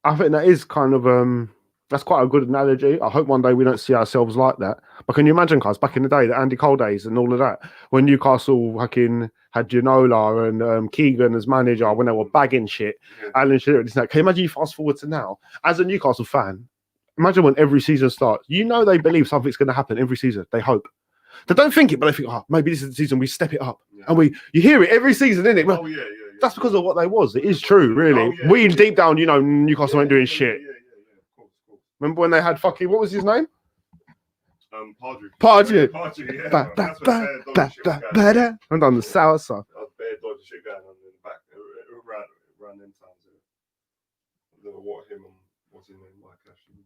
A: I think that is kind of that's quite a good analogy. I hope one day we don't see ourselves like that. But can you imagine, guys, back in the day, the Andy Cole days and all of that, when Newcastle fucking had Ginola and Keegan as manager, when they were bagging shit, Alan Shearer, this and that. Can you imagine you fast forward to now? As a Newcastle fan, imagine when every season starts. You know they believe something's going to happen every season. They hope. They don't think it, but they think, oh, maybe this is the season we step it up. Yeah. And you hear it every season, innit? Well, oh, yeah. That's because of what they was. It is true, really. Oh, yeah, we deep down, Newcastle ain't doing shit. Yeah. Of course. Remember when they had fucking, what was his name? Pardue. And on the south side.
B: Bare dodgy shit going on in the back around them times. I don't know what him and what's his name, Mike Ashley.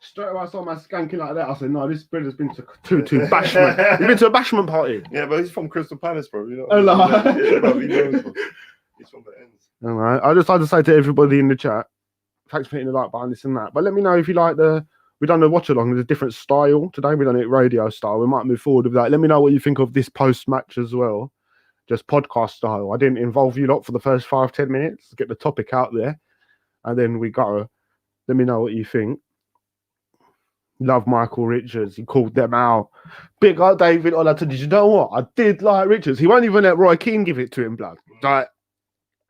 A: Straight away I saw my skanking like that. I said, no, this brother's been to bashment. He's been to a bashment party.
B: Yeah, but he's from Crystal Palace, bro. You know.
A: Oh, no.
B: Bro, he knows, bro. He's from the ends.
A: All right. I just like to say to everybody in the chat, thanks for hitting the like button, this and that. But let me know if you like we done the watch along. There's a different style today. We done it radio style. We might move forward with that. Let me know what you think of this post match as well. Just podcast style. I didn't involve you lot for the first 5-10 minutes. Get the topic out there, and then we go. Let me know what you think. Love Michael Richards. He called them out. Big up David Olatunji. Did you know what? I did like Richards. He won't even let Roy Keane give it to him, blood. Like,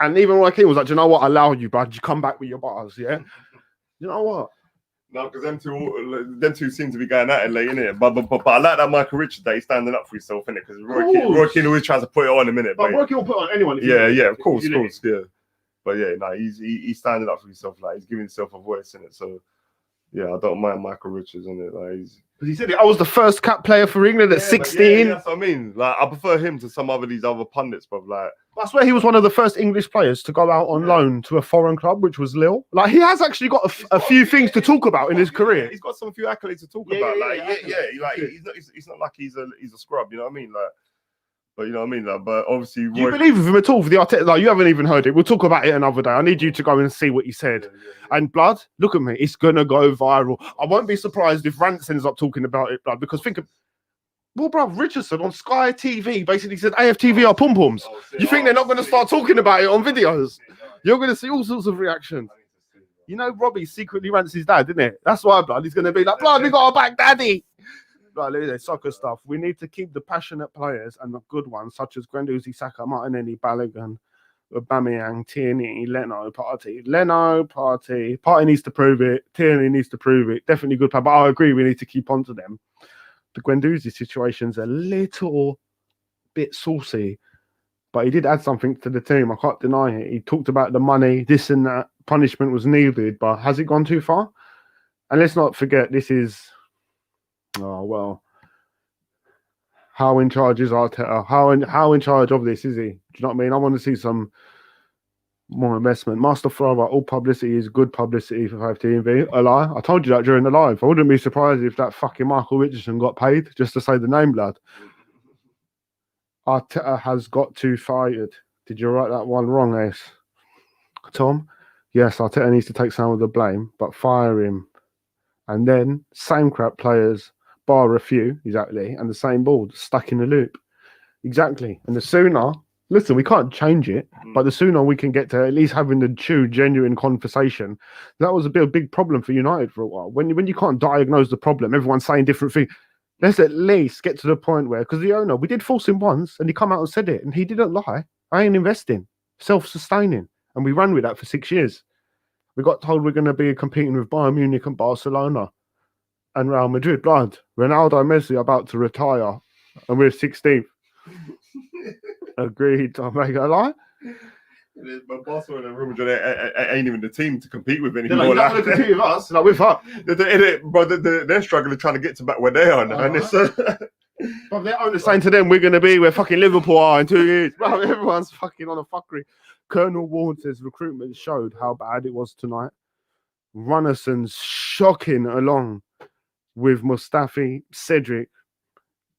A: and even Roy Keane was like, do you know what? I allow you, blood. You come back with your bars, yeah? You know what?
B: No, because them two seem to be going at it late, innit? But I like that Michael Richards that he's standing up for himself, innit? Because Roy Keane always tries to put it on a minute.
A: But Roy Keane will put it on anyone.
B: Yeah, of course, yeah. But yeah, no, he's standing up for himself, like he's giving himself a voice, innit? So yeah, I don't mind Michael Richards in it. Like
A: because he said I was the first cap player for England at 16.
B: Yeah, that's what I mean. Like I prefer him to some of these other pundits, but like
A: I swear he was one of the first English players to go out on loan to a foreign club, which was Lille. Like he has actually got a few things to talk about in his carear.
B: Yeah, he's got some few accolades to talk about. He's not like he's a scrub. You know what I mean? Like. But you know what I mean? Like, but obviously...
A: Do you believe him at all for the Arteta? Like, you haven't even heard it. We'll talk about it another day. I need you to go and see what he said. Yeah. And blood, look at me. It's going to go viral. I won't be surprised if Rance ends up talking about it, blood, because think of... Well, bruv, Richardson on Sky TV basically said AFTV are pom-poms. You think they're not going to start talking about it on videos? You're going to see all sorts of reactions. You know, Robbie secretly rants his dad, didn't it? That's why, blood. He's going to be like, blood, we got to back daddy. Like, soccer stuff. We need to keep the passionate players and the good ones, such as Guendouzi, Saka, Martinelli, Balogun, Aubameyang, Tierney, Leno, Partey. Partey needs to prove it. Tierney needs to prove it. Definitely good player, but I agree we need to keep on to them. The Guendouzi situation's a little bit saucy, but he did add something to the team. I can't deny it. He talked about the money, this and that. Punishment was needed, but has it gone too far? And let's not forget, this is... Oh, well, how in charge is Arteta? How in charge of this is he? Do you know what I mean? I want to see some more investment. Master Forever, all publicity is good publicity for 5TV. A lie. I told you that during the live. I wouldn't be surprised if that fucking Michael Richardson got paid just to say the name, lad. Arteta has got too fired. Did you write that one wrong, Ace? Tom? Yes, Arteta needs to take some of the blame, but fire him. And then, same crap players... bar a few, exactly, and the same board stuck in the loop. Exactly. And the sooner, listen, we can't change it, but the sooner we can get to at least having the true, genuine conversation. That was a big problem for United for a while. When you can't diagnose the problem, everyone's saying different things. Let's at least get to the point where, because the owner, we did force him once and he come out and said it and he didn't lie. I ain't investing, self-sustaining. And we ran with that for 6 years. We got told we're going to be competing with Bayern Munich and Barcelona and Real Madrid. Blood. Ronaldo and Messi are about to retire and we're 16th. Agreed. I'm making a lie.
B: But Barcelona and Real Madrid ain't even the team to compete with anymore.
A: They're like, to compete with us. Like, with us.
B: They're struggling trying to get to back where they are now.
A: But they're only saying to them, we're going to be where fucking Liverpool are in 2 years. Bro, everyone's fucking on a fuckery. Colonel Ward says recruitment showed how bad it was tonight. Runnelson's shocking along with Mustafi, Cedric,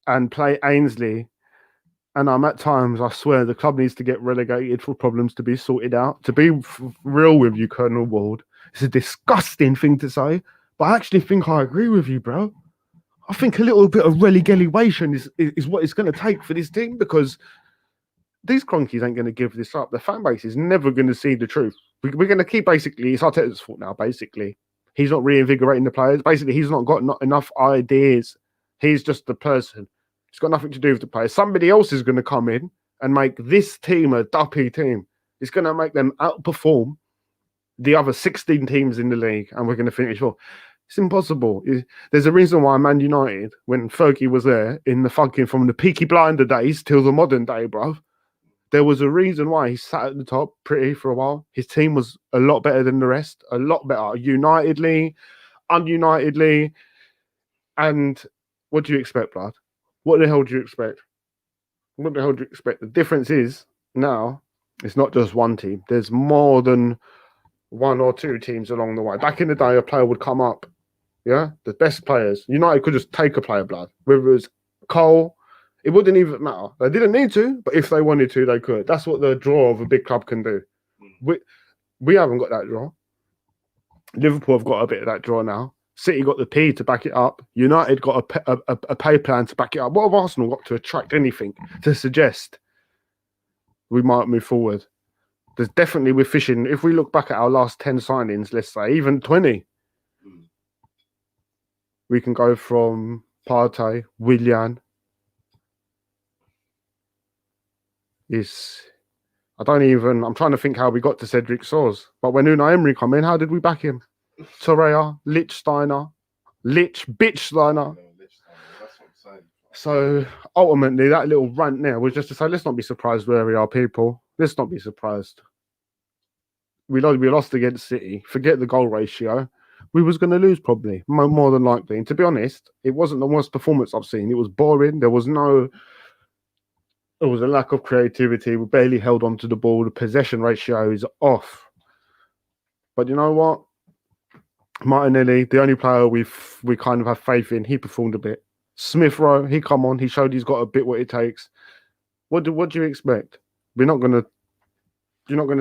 A: and play Ainsley. And I'm at times, I swear, the club needs to get relegated for problems to be sorted out. To be real with you, Colonel Ward, it's a disgusting thing to say, but I actually think I agree with you, bro. I think a little bit of relegation is what it's going to take for this team, because these cronkies ain't going to give this up. The fan base is never going to see the truth. We're going to keep basically, it's Arteta's fault now, basically. He's not reinvigorating the players. Basically, he's not got enough ideas. He's just the person. It's got nothing to do with the players. Somebody else is going to come in and make this team a duppy team. It's going to make them outperform the other 16 teams in the league, and we're going to finish off. It's impossible. There's a reason why Man United, when Fergie was there, in the fucking from the Peaky Blinder days till the modern day, bro, there was a reason why he sat at the top pretty for a while. His team was a lot better than the rest, a lot better, unitedly, ununitedly. And what do you expect, blood? What the hell do you expect? What the hell do you expect? The difference is now it's not just one team. There's more than one or two teams along the way. Back in the day, a player would come up, yeah, the best players. United could just take a player, blood. Whether it was Cole, it wouldn't even matter. They didn't need to, but if they wanted to, they could. That's what the draw of a big club can do. We haven't got that draw. Liverpool have got a bit of that draw now. City got the P to back it up. United got a pay plan to back it up. What have Arsenal got to attract anything to suggest we might move forward? There's definitely, we're fishing. If we look back at our last 10 signings, let's say, even 20, we can go from Partey, Willian. I'm trying to think how we got to Cedric Soares. But when Unai Emery come in, how did we back him? Torreira, Lichtsteiner. That's what I'm saying. So ultimately, that little rant there was just to say, let's not be surprised where we are, people. Let's not be surprised. We lost against City. Forget the goal ratio. We was going to lose probably, more than likely. And to be honest, it wasn't the worst performance I've seen. It was boring. There was a lack of creativity. We barely held on to the ball. The possession ratio is off. But you know what? Martinelli, the only player we kind of have faith in, he performed a bit. Smith Rowe, he come on, he showed he's got a bit what it takes. What do you expect? You're not gonna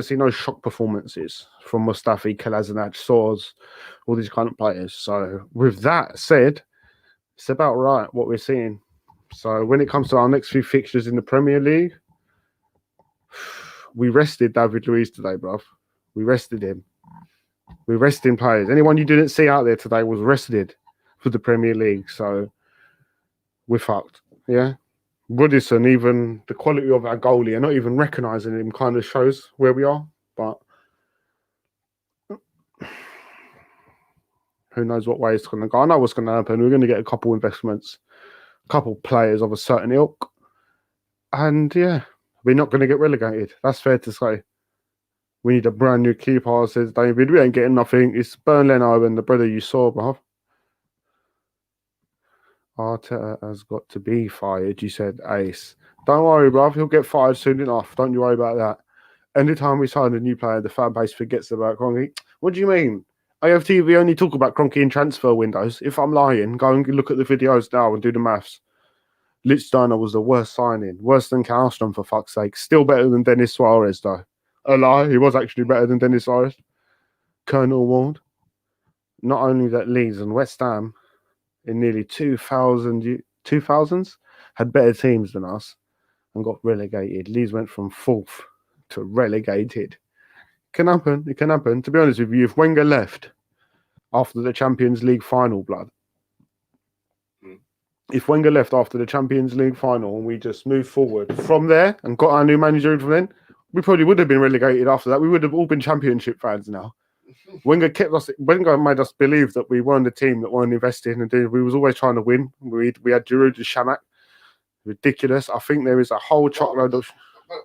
A: see no shock performances from Mustafi, Kolasinac, Soares, all these kind of players. So with that said, it's about right what we're seeing. So when it comes to our next few fixtures in the Premier League, we rested David Luiz today, bruv. We rested him. We're resting players. Anyone you didn't see out there today was rested for the Premier League. So we're fucked. Yeah. Woodison, even the quality of our goalie and not even recognising him kind of shows where we are. But who knows what way it's going to go. I know what's going to happen. We're going to get a couple investments, a couple players of a certain ilk. And yeah, we're not going to get relegated. That's fair to say. We need a brand new keeper, says David. We ain't getting nothing. It's Bern Leno and the brother you saw, bruv. Arteta has got to be fired, you said, Ace. Don't worry, bruv. He'll get fired soon enough. Don't you worry about that. Anytime we sign a new player, the fan base forgets about Kroenke. What do you mean? AFTV only talk about Kroenke in transfer windows. If I'm lying, go and look at the videos now and do the maths. Lichtsteiner was the worst signing. Worse than Karlstrom, for fuck's sake. Still better than Denis Suarez, though. A lie, he was actually better than Denis Suarez. Colonel Ward. Not only that, Leeds and West Ham in nearly 2000s had better teams than us and got relegated. Leeds went from 4th to relegated. It can happen. It can happen. To be honest with you, if Wenger left after the Champions League final, blood, if Wenger left after the Champions League final and we just moved forward from there and got our new manager in from then, we probably would have been relegated after that. We would have all been Championship fans now. Wenger made us believe that we weren't a team that weren't investing and we was always trying to win. We had Giroud and Shamak. Ridiculous. I think there is a whole chockload of...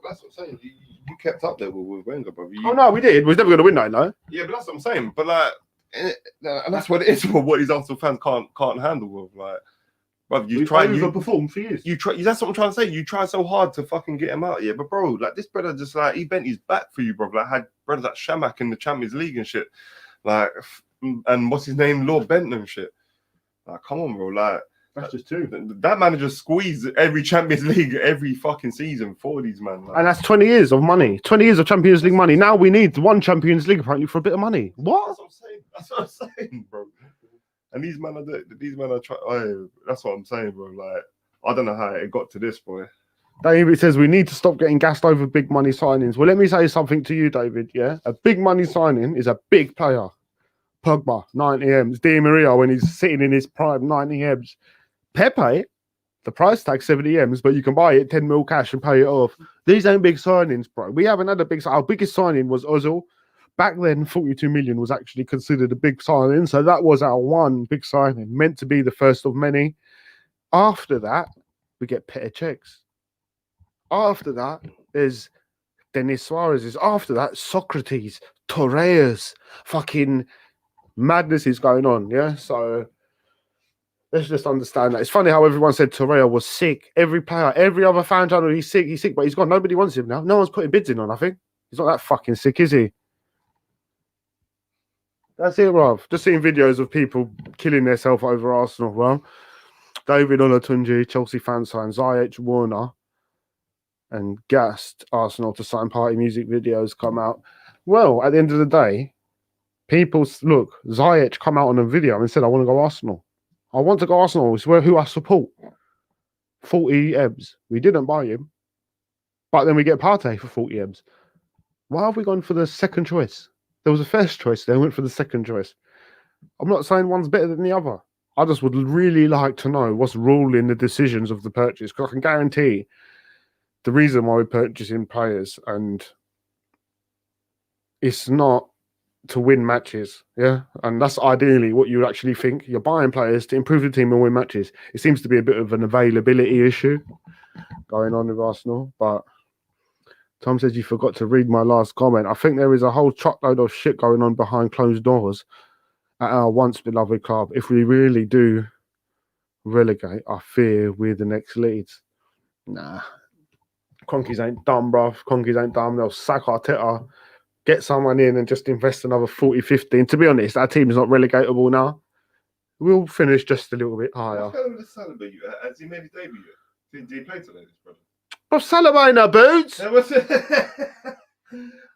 B: That's what I'm saying. You kept up there with Wenger, bro.
A: Oh, no, we did. We was never going to win that, no?
B: Yeah, but that's what I'm saying. But, like, and that's what it is for what these Arsenal fans can't handle with. Like, bro, you
A: overperformed for years.
B: That's what I'm trying to say. You try so hard to fucking get him out here. But, bro, like, this brother just, like, he bent his back for you, bro. Like, had brothers like Shamak in the Champions League and shit. Like, and what's his name? Lord Benton and shit. Like, come on, bro. Like,
A: that's just true.
B: That manager squeezed every Champions League every fucking season for these man. Like.
A: And that's 20 years of money. 20 years of Champions League money. Now we need one Champions League apparently for a bit of money. What?
B: That's what I'm saying. That's what I'm saying, bro. And these men are trying. Oh, that's what I'm saying, bro. Like, I don't know how it got to this, boy.
A: David says we need to stop getting gassed over big money signings. Well, let me say something to you, David. Yeah, a big money signing is a big player. Pogba, 90 M's. Di Maria, when he's sitting in his prime, 90 M's. Pepe, the price tag 70 M's, but you can buy it 10 mil cash and pay it off. These ain't big signings, bro. We haven't had a big. Our biggest signing was Ozil. Back then, 42 million was actually considered a big signing, so that was our one big signing, meant to be the first of many. After that, we get Petr Cechs. After that, there's Denis Suarez. After that, Socrates, Torreira's, fucking madness is going on, yeah? So let's just understand that. It's funny how everyone said Torreira was sick. Every player, every other fan channel, he's sick, but he's gone. Nobody wants him now. No one's putting bids in on, I think. He's not that fucking sick, is he? That's it, Rob. Just seeing videos of people killing themselves over Arsenal, Rob. David Olatunji, Chelsea fan sign, Ziyech, Warner, and gassed Arsenal to sign party music videos come out. Well, at the end of the day, people look, Ziyech come out on a video and said, I want to go Arsenal. I want to go Arsenal. It's who I support. 40 M's. We didn't buy him. But then we get Partey for 40 M's. Why have we gone for the second choice? There was a first choice. They went for the second choice. I'm not saying one's better than the other. I just would really like to know what's ruling the decisions of the purchase. Because I can guarantee the reason why we're purchasing players, and it's not to win matches, yeah? And that's ideally what you actually think. You're buying players to improve the team and win matches. It seems to be a bit of an availability issue going on with Arsenal. But Tom says you forgot to read my last comment. I think there is a whole truckload of shit going on behind closed doors at our once beloved club. If we really do relegate, I fear we're the next Leeds. Nah. Conkies ain't dumb, bruv. Conkies ain't dumb. They'll sack Arteta, get someone in and just invest another 40, 50. To be honest, our team is not relegatable now. We'll finish just a little bit higher.
B: Has he made his debut yet? Did he play today, this brother?
A: Bruv, Salah in our boots.
B: I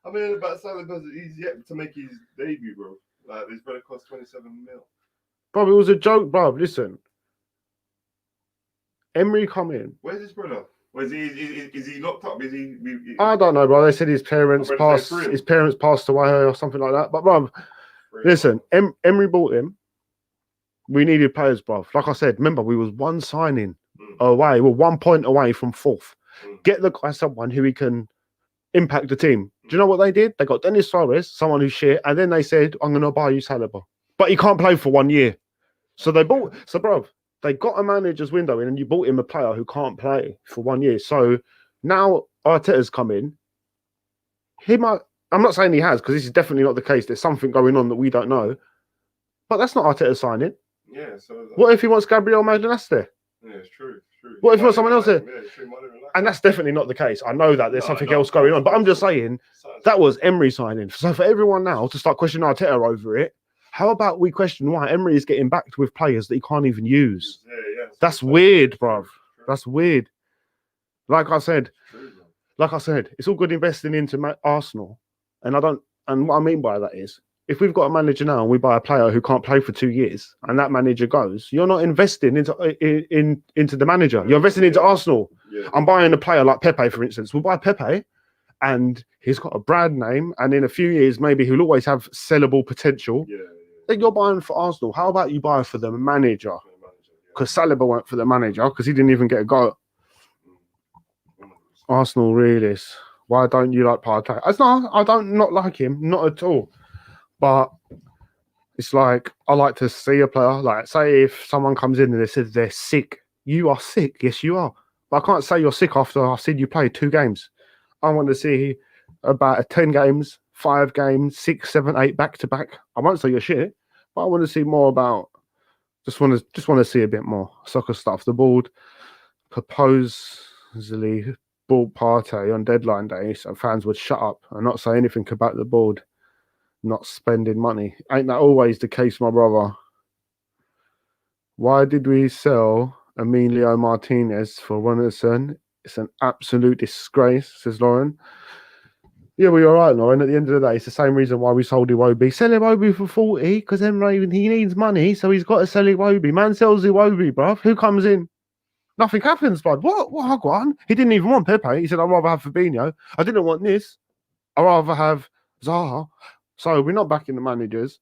B: mean, about Salah, he's yet to make his debut, bro. Like, this brother cost 27 mil.
A: Bruv, it was a joke, bruv. Listen. Emery come in.
B: Where's this brother? Is he locked up? Is he?
A: I don't know, bro. They said his parents passed away or something like that. But bro, listen, Emery bought him. We needed players, bro. Like I said, remember we was one signing away. We're 1 point away from fourth. Get the guy someone who he can impact the team. Do you know what they did? They got Denis Suarez, someone who's shit, and then they said, "I'm gonna buy you Saliba," but he can't play for 1 year. So they bought. So, bro. They got a manager's window in and you bought him a player who can't play for 1 year. So now Arteta's come in. I'm not saying he has, because this is definitely not the case. There's something going on that we don't know. But that's not Arteta's signing.
B: Yeah. So
A: what if he wants Gabriel Magalhaes there?
B: Yeah, it's true.
A: What if he wants someone else there?
B: Yeah, it's true.
A: And that's definitely not the case. I know that there's something else going on. But I'm just saying that was Emery signing. So for everyone now to start questioning Arteta over it, how about we question why Emery is getting backed with players that he can't even use? Yeah. That's weird, bruv. That's weird. Like I said, it's all good investing into Arsenal. And what I mean by that is, if we've got a manager now and we buy a player who can't play for 2 years and that manager goes, you're not investing into the manager. You're investing into Arsenal. Yeah. I'm buying a player like Pepe, for instance. We'll buy Pepe and he's got a brand name. And in a few years, maybe he'll always have sellable potential. Yeah. Then you're buying for Arsenal. How about you buy for the manager? because Saliba went for the manager because he didn't even get a go. Arsenal realists. Why don't you like Partey? I don't not like him, not at all. But it's like I like to see a player. Like, say if someone comes in and they says they're sick, you are sick. Yes, you are. But I can't say you're sick after I've seen you play 2 games. I want to see about 10 games, 5 games, 6, 7, 8 back to back. I won't say you're shit, but I want to see more about. Just want to see a bit more soccer stuff. The board supposedly bought Partey on deadline day, so fans would shut up and not say anything about the board not spending money. Ain't that always the case, my brother? Why did we sell Emilio Martinez for Wonderson? It's an absolute disgrace, says Lauren. Yeah, well, you're right, Lauren. At the end of the day, it's the same reason why we sold Iwobi. Sell Iwobi for 40 because then Raven, he needs money, so he's got to sell Iwobi. Man sells Iwobi, bruv. Who comes in? Nothing happens, bud. What Hagwan? He didn't even want Pepe. He said, I'd rather have Fabinho. I didn't want this. I'd rather have Zaha. So we're not backing the managers.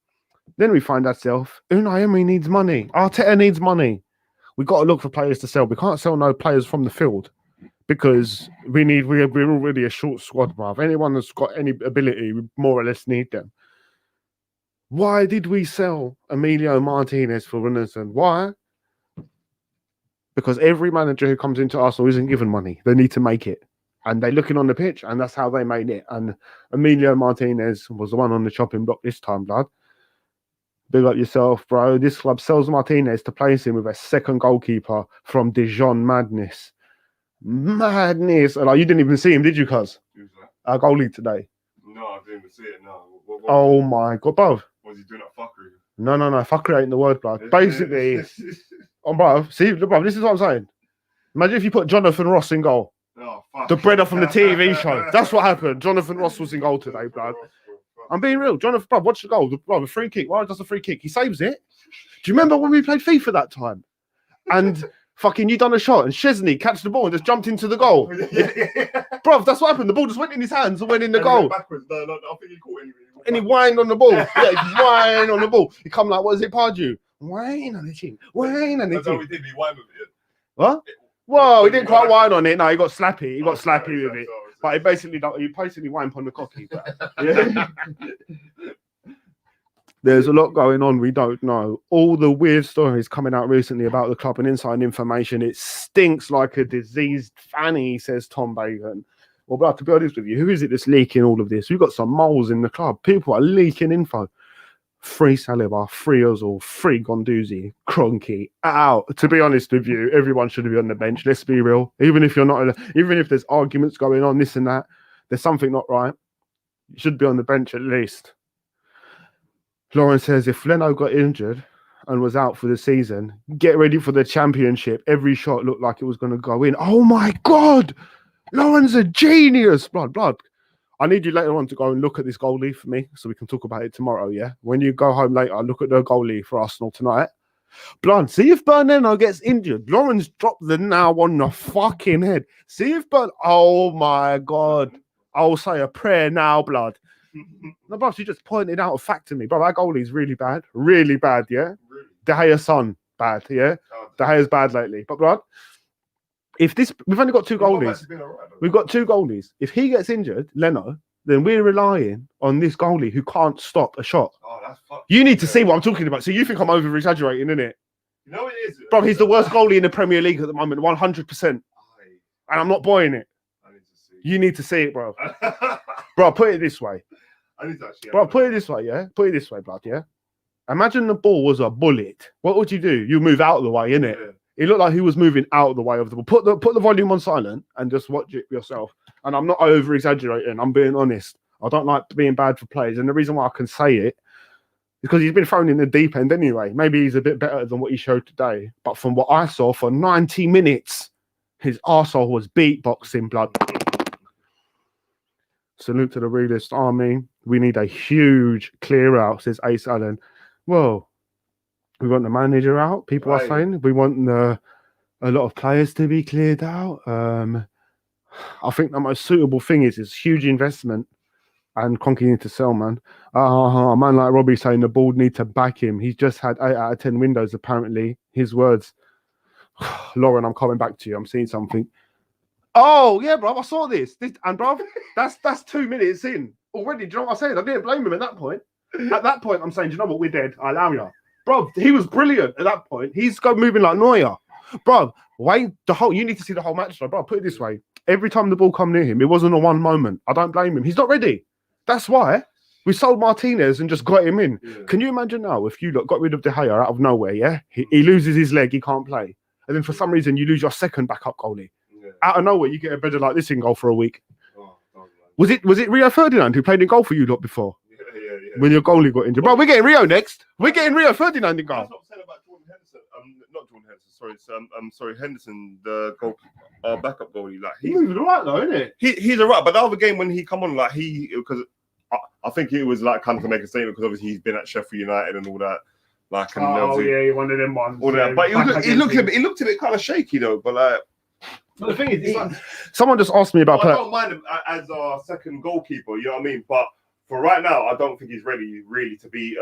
A: Then we find ourselves, Unai Emery needs money. Arteta needs money. We've got to look for players to sell. We can't sell no players from the field because we're already a short squad, bruv. Anyone that's got any ability, we more or less need them. Why did we sell Emilio Martinez for Rennerson? Why? Because every manager who comes into Arsenal isn't given money. They need to make it. And they're looking on the pitch, and that's how they made it. And Emilio Martinez was the one on the chopping block this time, blood. Big up yourself, bro. This club sells Martinez to place him with a second goalkeeper from Dijon. Madness. Madness. And like, you didn't even see him, did you, cuz? Our goalie today.
B: No, I didn't even see it, no.
A: Oh, my God, bro.
B: Was he doing that fuckery?
A: No. Fuckery ain't the word, blood. Basically, bro, see, bro, this is what I'm saying. Imagine if you put Jonathan Ross in goal.
B: Oh, fuck.
A: The brother from the TV show. That's what happened. Jonathan Ross was in goal today, blood. I'm being real. Jonathan, bro, watch the goal. The free kick. Why does the free kick? He saves it. Do you remember when we played FIFA that time? And fucking you done a shot and Chesney catch the ball and just jumped into the goal. Bro, that's what happened. The ball just went in his hands and went in the goal.
B: Backwards. No, I think he caught it.
A: And he whined on the ball. Yeah, he whined on the ball. He come like, what is it, Pardew? Whine on the team. Whine on the
B: That's how
A: team.
B: we did. We whined with it.
A: What? Well, he didn't quite whine on it. No, he got slappy. He got slappy with it. But he basically whined on the cocky. Yeah. There's a lot going on we don't know. All the weird stories coming out recently about the club and inside information. It stinks like a diseased fanny, says Tom Bacon. Well, but to be honest with you, who is it that's leaking all of this? We've got some moles in the club. People are leaking info. Free Saliba, free Ozil, free Gondouzi, Kroenke, out. To be honest with you, everyone should be on the bench. Let's be real. Even if you're not, even if there's arguments going on, this and that, there's something not right. You should be on the bench at least. Lauren says, if Leno got injured and was out for the season, get ready for the championship. Every shot looked like it was going to go in. Oh my God! Lauren's a genius! Blood. I need you later on to go and look at this goalie for me so we can talk about it tomorrow, yeah? When you go home later, look at the goalie for Arsenal tonight. Blood, see if Bernardo gets injured. Lauren's dropped the now on the fucking head. See if oh my God. I'll say a prayer now, blood. No, bro, she just pointed out a fact to me. Bro, our goalie's really bad. Really bad, yeah? Really? De Gea's son, bad, yeah? De Gea's bad lately. But, blood, if this, we've only got 2 goalies. We've got 2 goalies. If he gets injured, Leno, then we're relying on this goalie who can't stop a shot. Oh, that's fucked. You need to see what I'm talking about. So you think I'm over exaggerating, innit?
B: You know it is.
A: Bro, he's the worst goalie in the Premier League at the moment, 100%. And I'm not buying it. I need to see. You need to see it, bro. Bro, put it this way. I need to actually. Bro, put it this way, yeah? Put it this way, blood, yeah? Imagine the ball was a bullet. What would you do? You move out of the way, innit? Yeah. It looked like he was moving out of the way of the ball. Put the volume on silent and just watch it yourself. And I'm not over exaggerating. I'm being honest. I don't like being bad for players. And the reason why I can say it is because he's been thrown in the deep end anyway. Maybe he's a bit better than what he showed today. But from what I saw for 90 minutes, his arsehole was beatboxing, blood. Salute to the realist army. We need a huge clear out, says Ace Allen. Well, we want the manager out, people are saying. We want a lot of players to be cleared out. I think the most suitable thing is huge investment and Kroenke need to sell, man. A man like Robbie saying the board need to back him. He's just had 8 out of 10 windows, apparently. His words. Lauren, I'm coming back to you. I'm seeing something. Oh, yeah, bro. I saw this. And, bro, that's 2 minutes in already. Do you know what I said? I didn't blame him at that point. At that point, I'm saying, do you know what? We're dead. I allow you. Bro, he was brilliant at that point. He's moving like Neuer. Bro, you need to see the whole match, though. Bro, put it this way. Every time the ball come near him, it wasn't a one moment. I don't blame him. He's not ready. That's why we sold Martinez and just got him in. Yeah. Can you imagine now if you got rid of De Gea out of nowhere, yeah? He loses his leg, he can't play. And then for some reason, you lose your second backup goalie. Yeah. Out of nowhere, you get a better like this in goal for a week. Was it Rio Ferdinand who played in goal for you lot before? Yeah. When your goalie got injured. Bro, we're getting Rio next. We're getting Rio Ferdinand in goal. That's what I'm saying about Jordan Henderson. Not Jordan Henderson, sorry, Henderson, the goalkeeper, our backup goalie. Like
B: he's alright though, isn't it? He's alright, but the other game when he come on, like because I think it was like kind of to make a statement because obviously he's been at Sheffield United and all that. Like, and
A: he one of them ones.
B: All that. But he looked a bit kind of shaky though. But like,
A: but the thing is, someone just asked me about.
B: I don't mind him as our second goalkeeper. You know what I mean? But for right now, I don't think he's ready really to be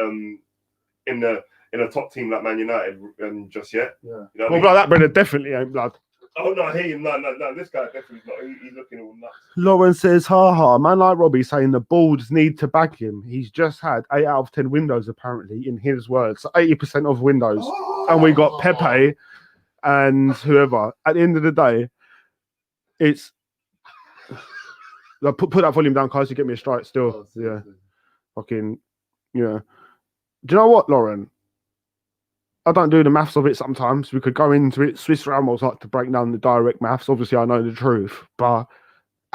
B: in a top team like Man United just yet. Yeah. You know
A: well, that brother definitely ain't blood.
B: Oh no, no, this guy definitely not. He's looking all nuts.
A: Lauren says, man like Robbie saying the boards need to back him. He's just had 8 out of 10 windows apparently, in his words. So 80% of windows. And we got Pepe and whoever. At the end of the day, it's put that volume down, guys, to get me a strike still. Yeah. Fucking, yeah. Do you know what, Lauren? I don't do the maths of it sometimes. We could go into it. Swiss Ramos like to break down the direct maths. Obviously, I know the truth. But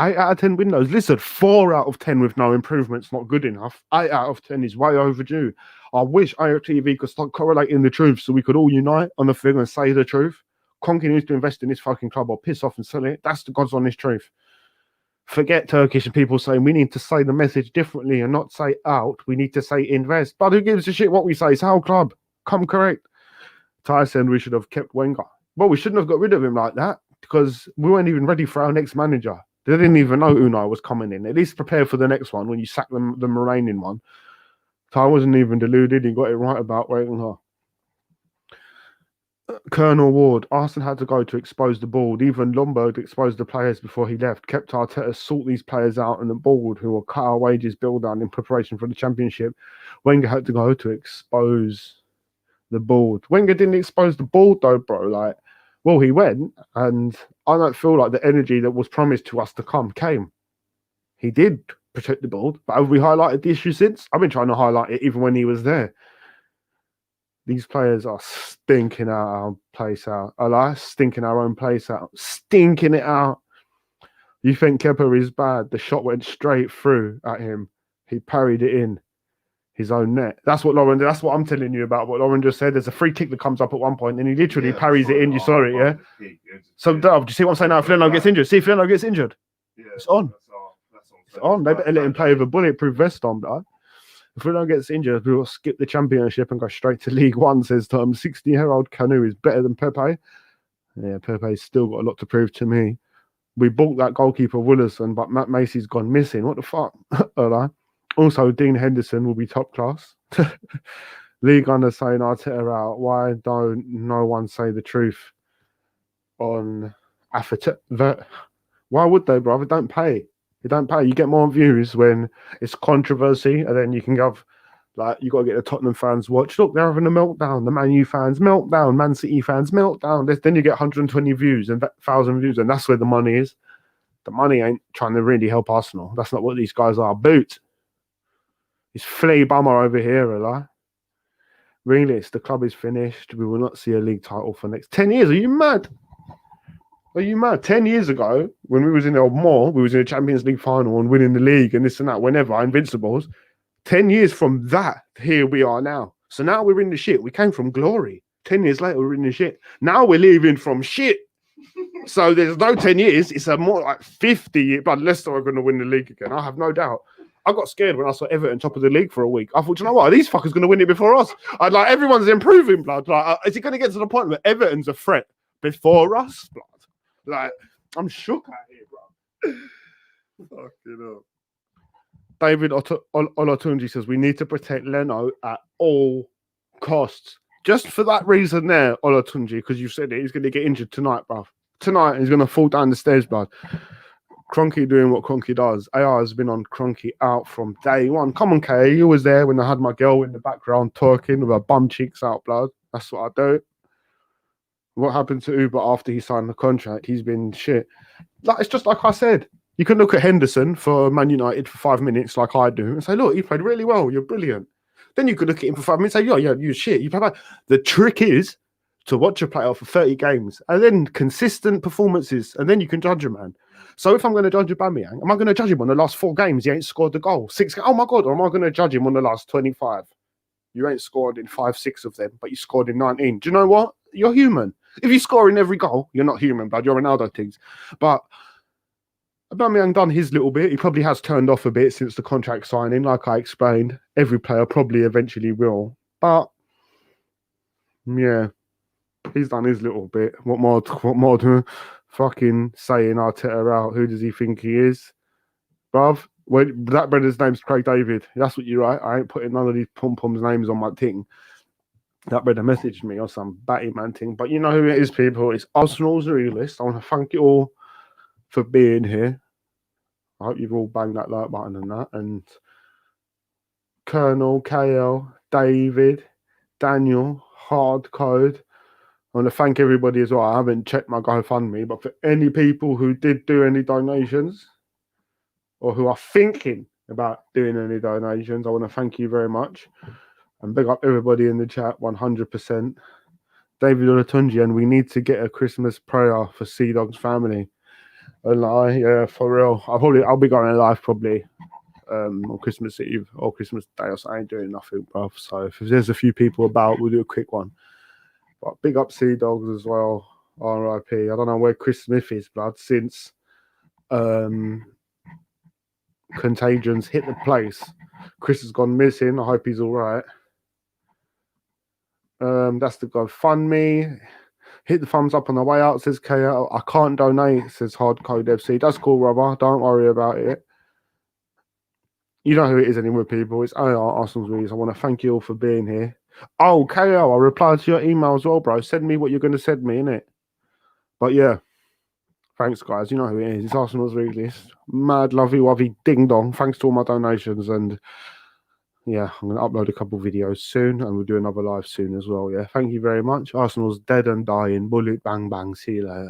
A: 8 out of 10 windows. Listen, 4 out of 10 with no improvements, not good enough. 8 out of 10 is way overdue. I wish IOTV could start correlating the truth so we could all unite on the thing and say the truth. Conky needs to invest in this fucking club or piss off and sell it. That's the God's honest truth. Forget Turkish and people saying we need to say the message differently and not say out. We need to say invest. But who gives a shit what we say? It's our club. Come correct. Tyson, we should have kept Wenger. Well, we shouldn't have got rid of him like that because we weren't even ready for our next manager. They didn't even know Unai was coming in. At least prepare for the next one when you sack the remaining one. Ty wasn't even deluded. He got it right about Wenger. Colonel Ward, Arsenal had to go to expose the board. Even Lombard exposed the players before he left. Kept Arteta sort these players out on the board who will cut our wages bill down in preparation for the championship. Wenger had to go to expose the board. Wenger didn't expose the board though, bro. Like, well, he went, and I don't feel like the energy that was promised to us to come came. He did protect the board, but have we highlighted the issue since? I've been trying to highlight it even when he was there. These players are stinking our place out. Stinking our own place out. Stinking it out. You think Kepa is bad? The shot went straight through at him. He parried it in his own net. That's what Lauren. That's what I'm telling you about. What Lauren just said. There's a free kick that comes up at one point, and he literally parries it in. You saw it, yeah. So, do you see what I'm saying? Now, if Leno gets injured, see if Leno gets injured. Yeah, it's on. It's on. They better let him play with a bulletproof vest on, bro. If Leno gets injured, we will skip the championship and go straight to League One. Says Tom. 60-year-old Canu is better than Pepe. Yeah, Pepe's still got a lot to prove to me. We bought that goalkeeper Willerson, but Matt Macy's gone missing. What the fuck? Also, Dean Henderson will be top class. League under saying Arteta out. Why don't no one say the truth on Afeta? Why would they, brother? Don't pay. You don't pay. You get more views when it's controversy, and then you can have, like, you got to get the Tottenham fans watch. Look, they're having a meltdown. The Man U fans meltdown. Man City fans meltdown. Then you get 120 views and 1,000 views, and that's where the money is. The money ain't trying to really help Arsenal. That's not what these guys are. Boot. It's flea bummer over here, Eli. Really, the club is finished. We will not see a league title for next 10 years. Are you mad? Are you mad? 10 years ago, when we was in Old Moor, we was in a Champions League final and winning the league and this and that, whenever, Invincibles. 10 years from that, here we are now. So now we're in the shit. We came from glory. 10 years later, we're in the shit. Now we're leaving from shit. So there's no 10 years. It's a more like 50, but Leicester are going to win the league again. I have no doubt. I got scared when I saw Everton top of the league for a week. I thought, you know what? Are these fuckers going to win it before us? I'd like, everyone's improving, blood. Like, is it going to get to the point where Everton's a threat before us, blood? Like, I'm shook out here, bro. Fucking up. David Olatunji says we need to protect Leno at all costs. Just for that reason there, Olatunji, because you said it, he's going to get injured tonight, bruv. Tonight, he's going to fall down the stairs, bruv. Cronky doing what Cronky does. AR has been on Cronky out from day one. Come on, K. You was there when I had my girl in the background talking with her bum cheeks out, blood. That's what I do. What happened to Uber after he signed the contract? He's been shit. Like, it's just like I said. You can look at Henderson for Man United for 5 minutes, like I do, and say, look, he played really well. You're brilliant. Then you could look at him for 5 minutes and say, yeah, you're shit. You play bad. The trick is to watch a player for 30 games and then consistent performances, and then you can judge a man. So if I'm going to judge Aubameyang, am I going to judge him on the last 4 games? He ain't scored the goal. 6. Oh my God! Or am I going to judge him on the last 25? You ain't scored in 5, 6 of them, but you scored in 19. Do you know what? You're human. If you score in every goal, you're not human, but you're Ronaldo things. But Aubameyang done his little bit. He probably has turned off a bit since the contract signing, like I explained. Every player probably eventually will. But yeah, he's done his little bit. What more to fucking saying Arteta out? Who does he think he is? Bruv, that brother's name's Craig David. That's what you write. I ain't putting none of these pom-poms names on my thing. That brother messaged me or some batty man thing. But you know who it is, people. It's Arsenal's realist. I want to thank you all for being here. I hope you've all banged that like button and that. And Colonel, KL, David, Daniel, Hardcode. I want to thank everybody as well. I haven't checked my GoFundMe, but for any people who did do any donations or who are thinking about doing any donations, I want to thank you very much. And big up everybody in the chat, 100%. David Olatunji, and we need to get a Christmas prayer for Sea Dog's family. And yeah, for real. I'll be going live probably on Christmas Eve or Christmas Day or so. I ain't doing nothing, bruv. So if there's a few people about, we'll do a quick one. But big up Sea Dogs as well. R.I.P. I don't know where Chris Smith is, blood, since Contagions hit the place. Chris has gone missing. I hope he's all right. That's the GoFundMe. Hit the thumbs up on the way out, says KL. I can't donate, says Hardcode FC. That's cool, brother. Don't worry about it. You know who it is anymore, people. It's Arsenal's Reads. I want to thank you all for being here. Oh, KL, I replied to your email as well, bro. Send me what you're going to send me, innit? But yeah, thanks, guys. You know who it is. It's Arsenal's Read List. Mad lovey-wovey ding-dong. Thanks to all my donations. And yeah, I'm going to upload a couple videos soon, and we'll do another live soon as well, yeah? Thank you very much. Arsenal's dead and dying. Bullet, bang, bang. See you later.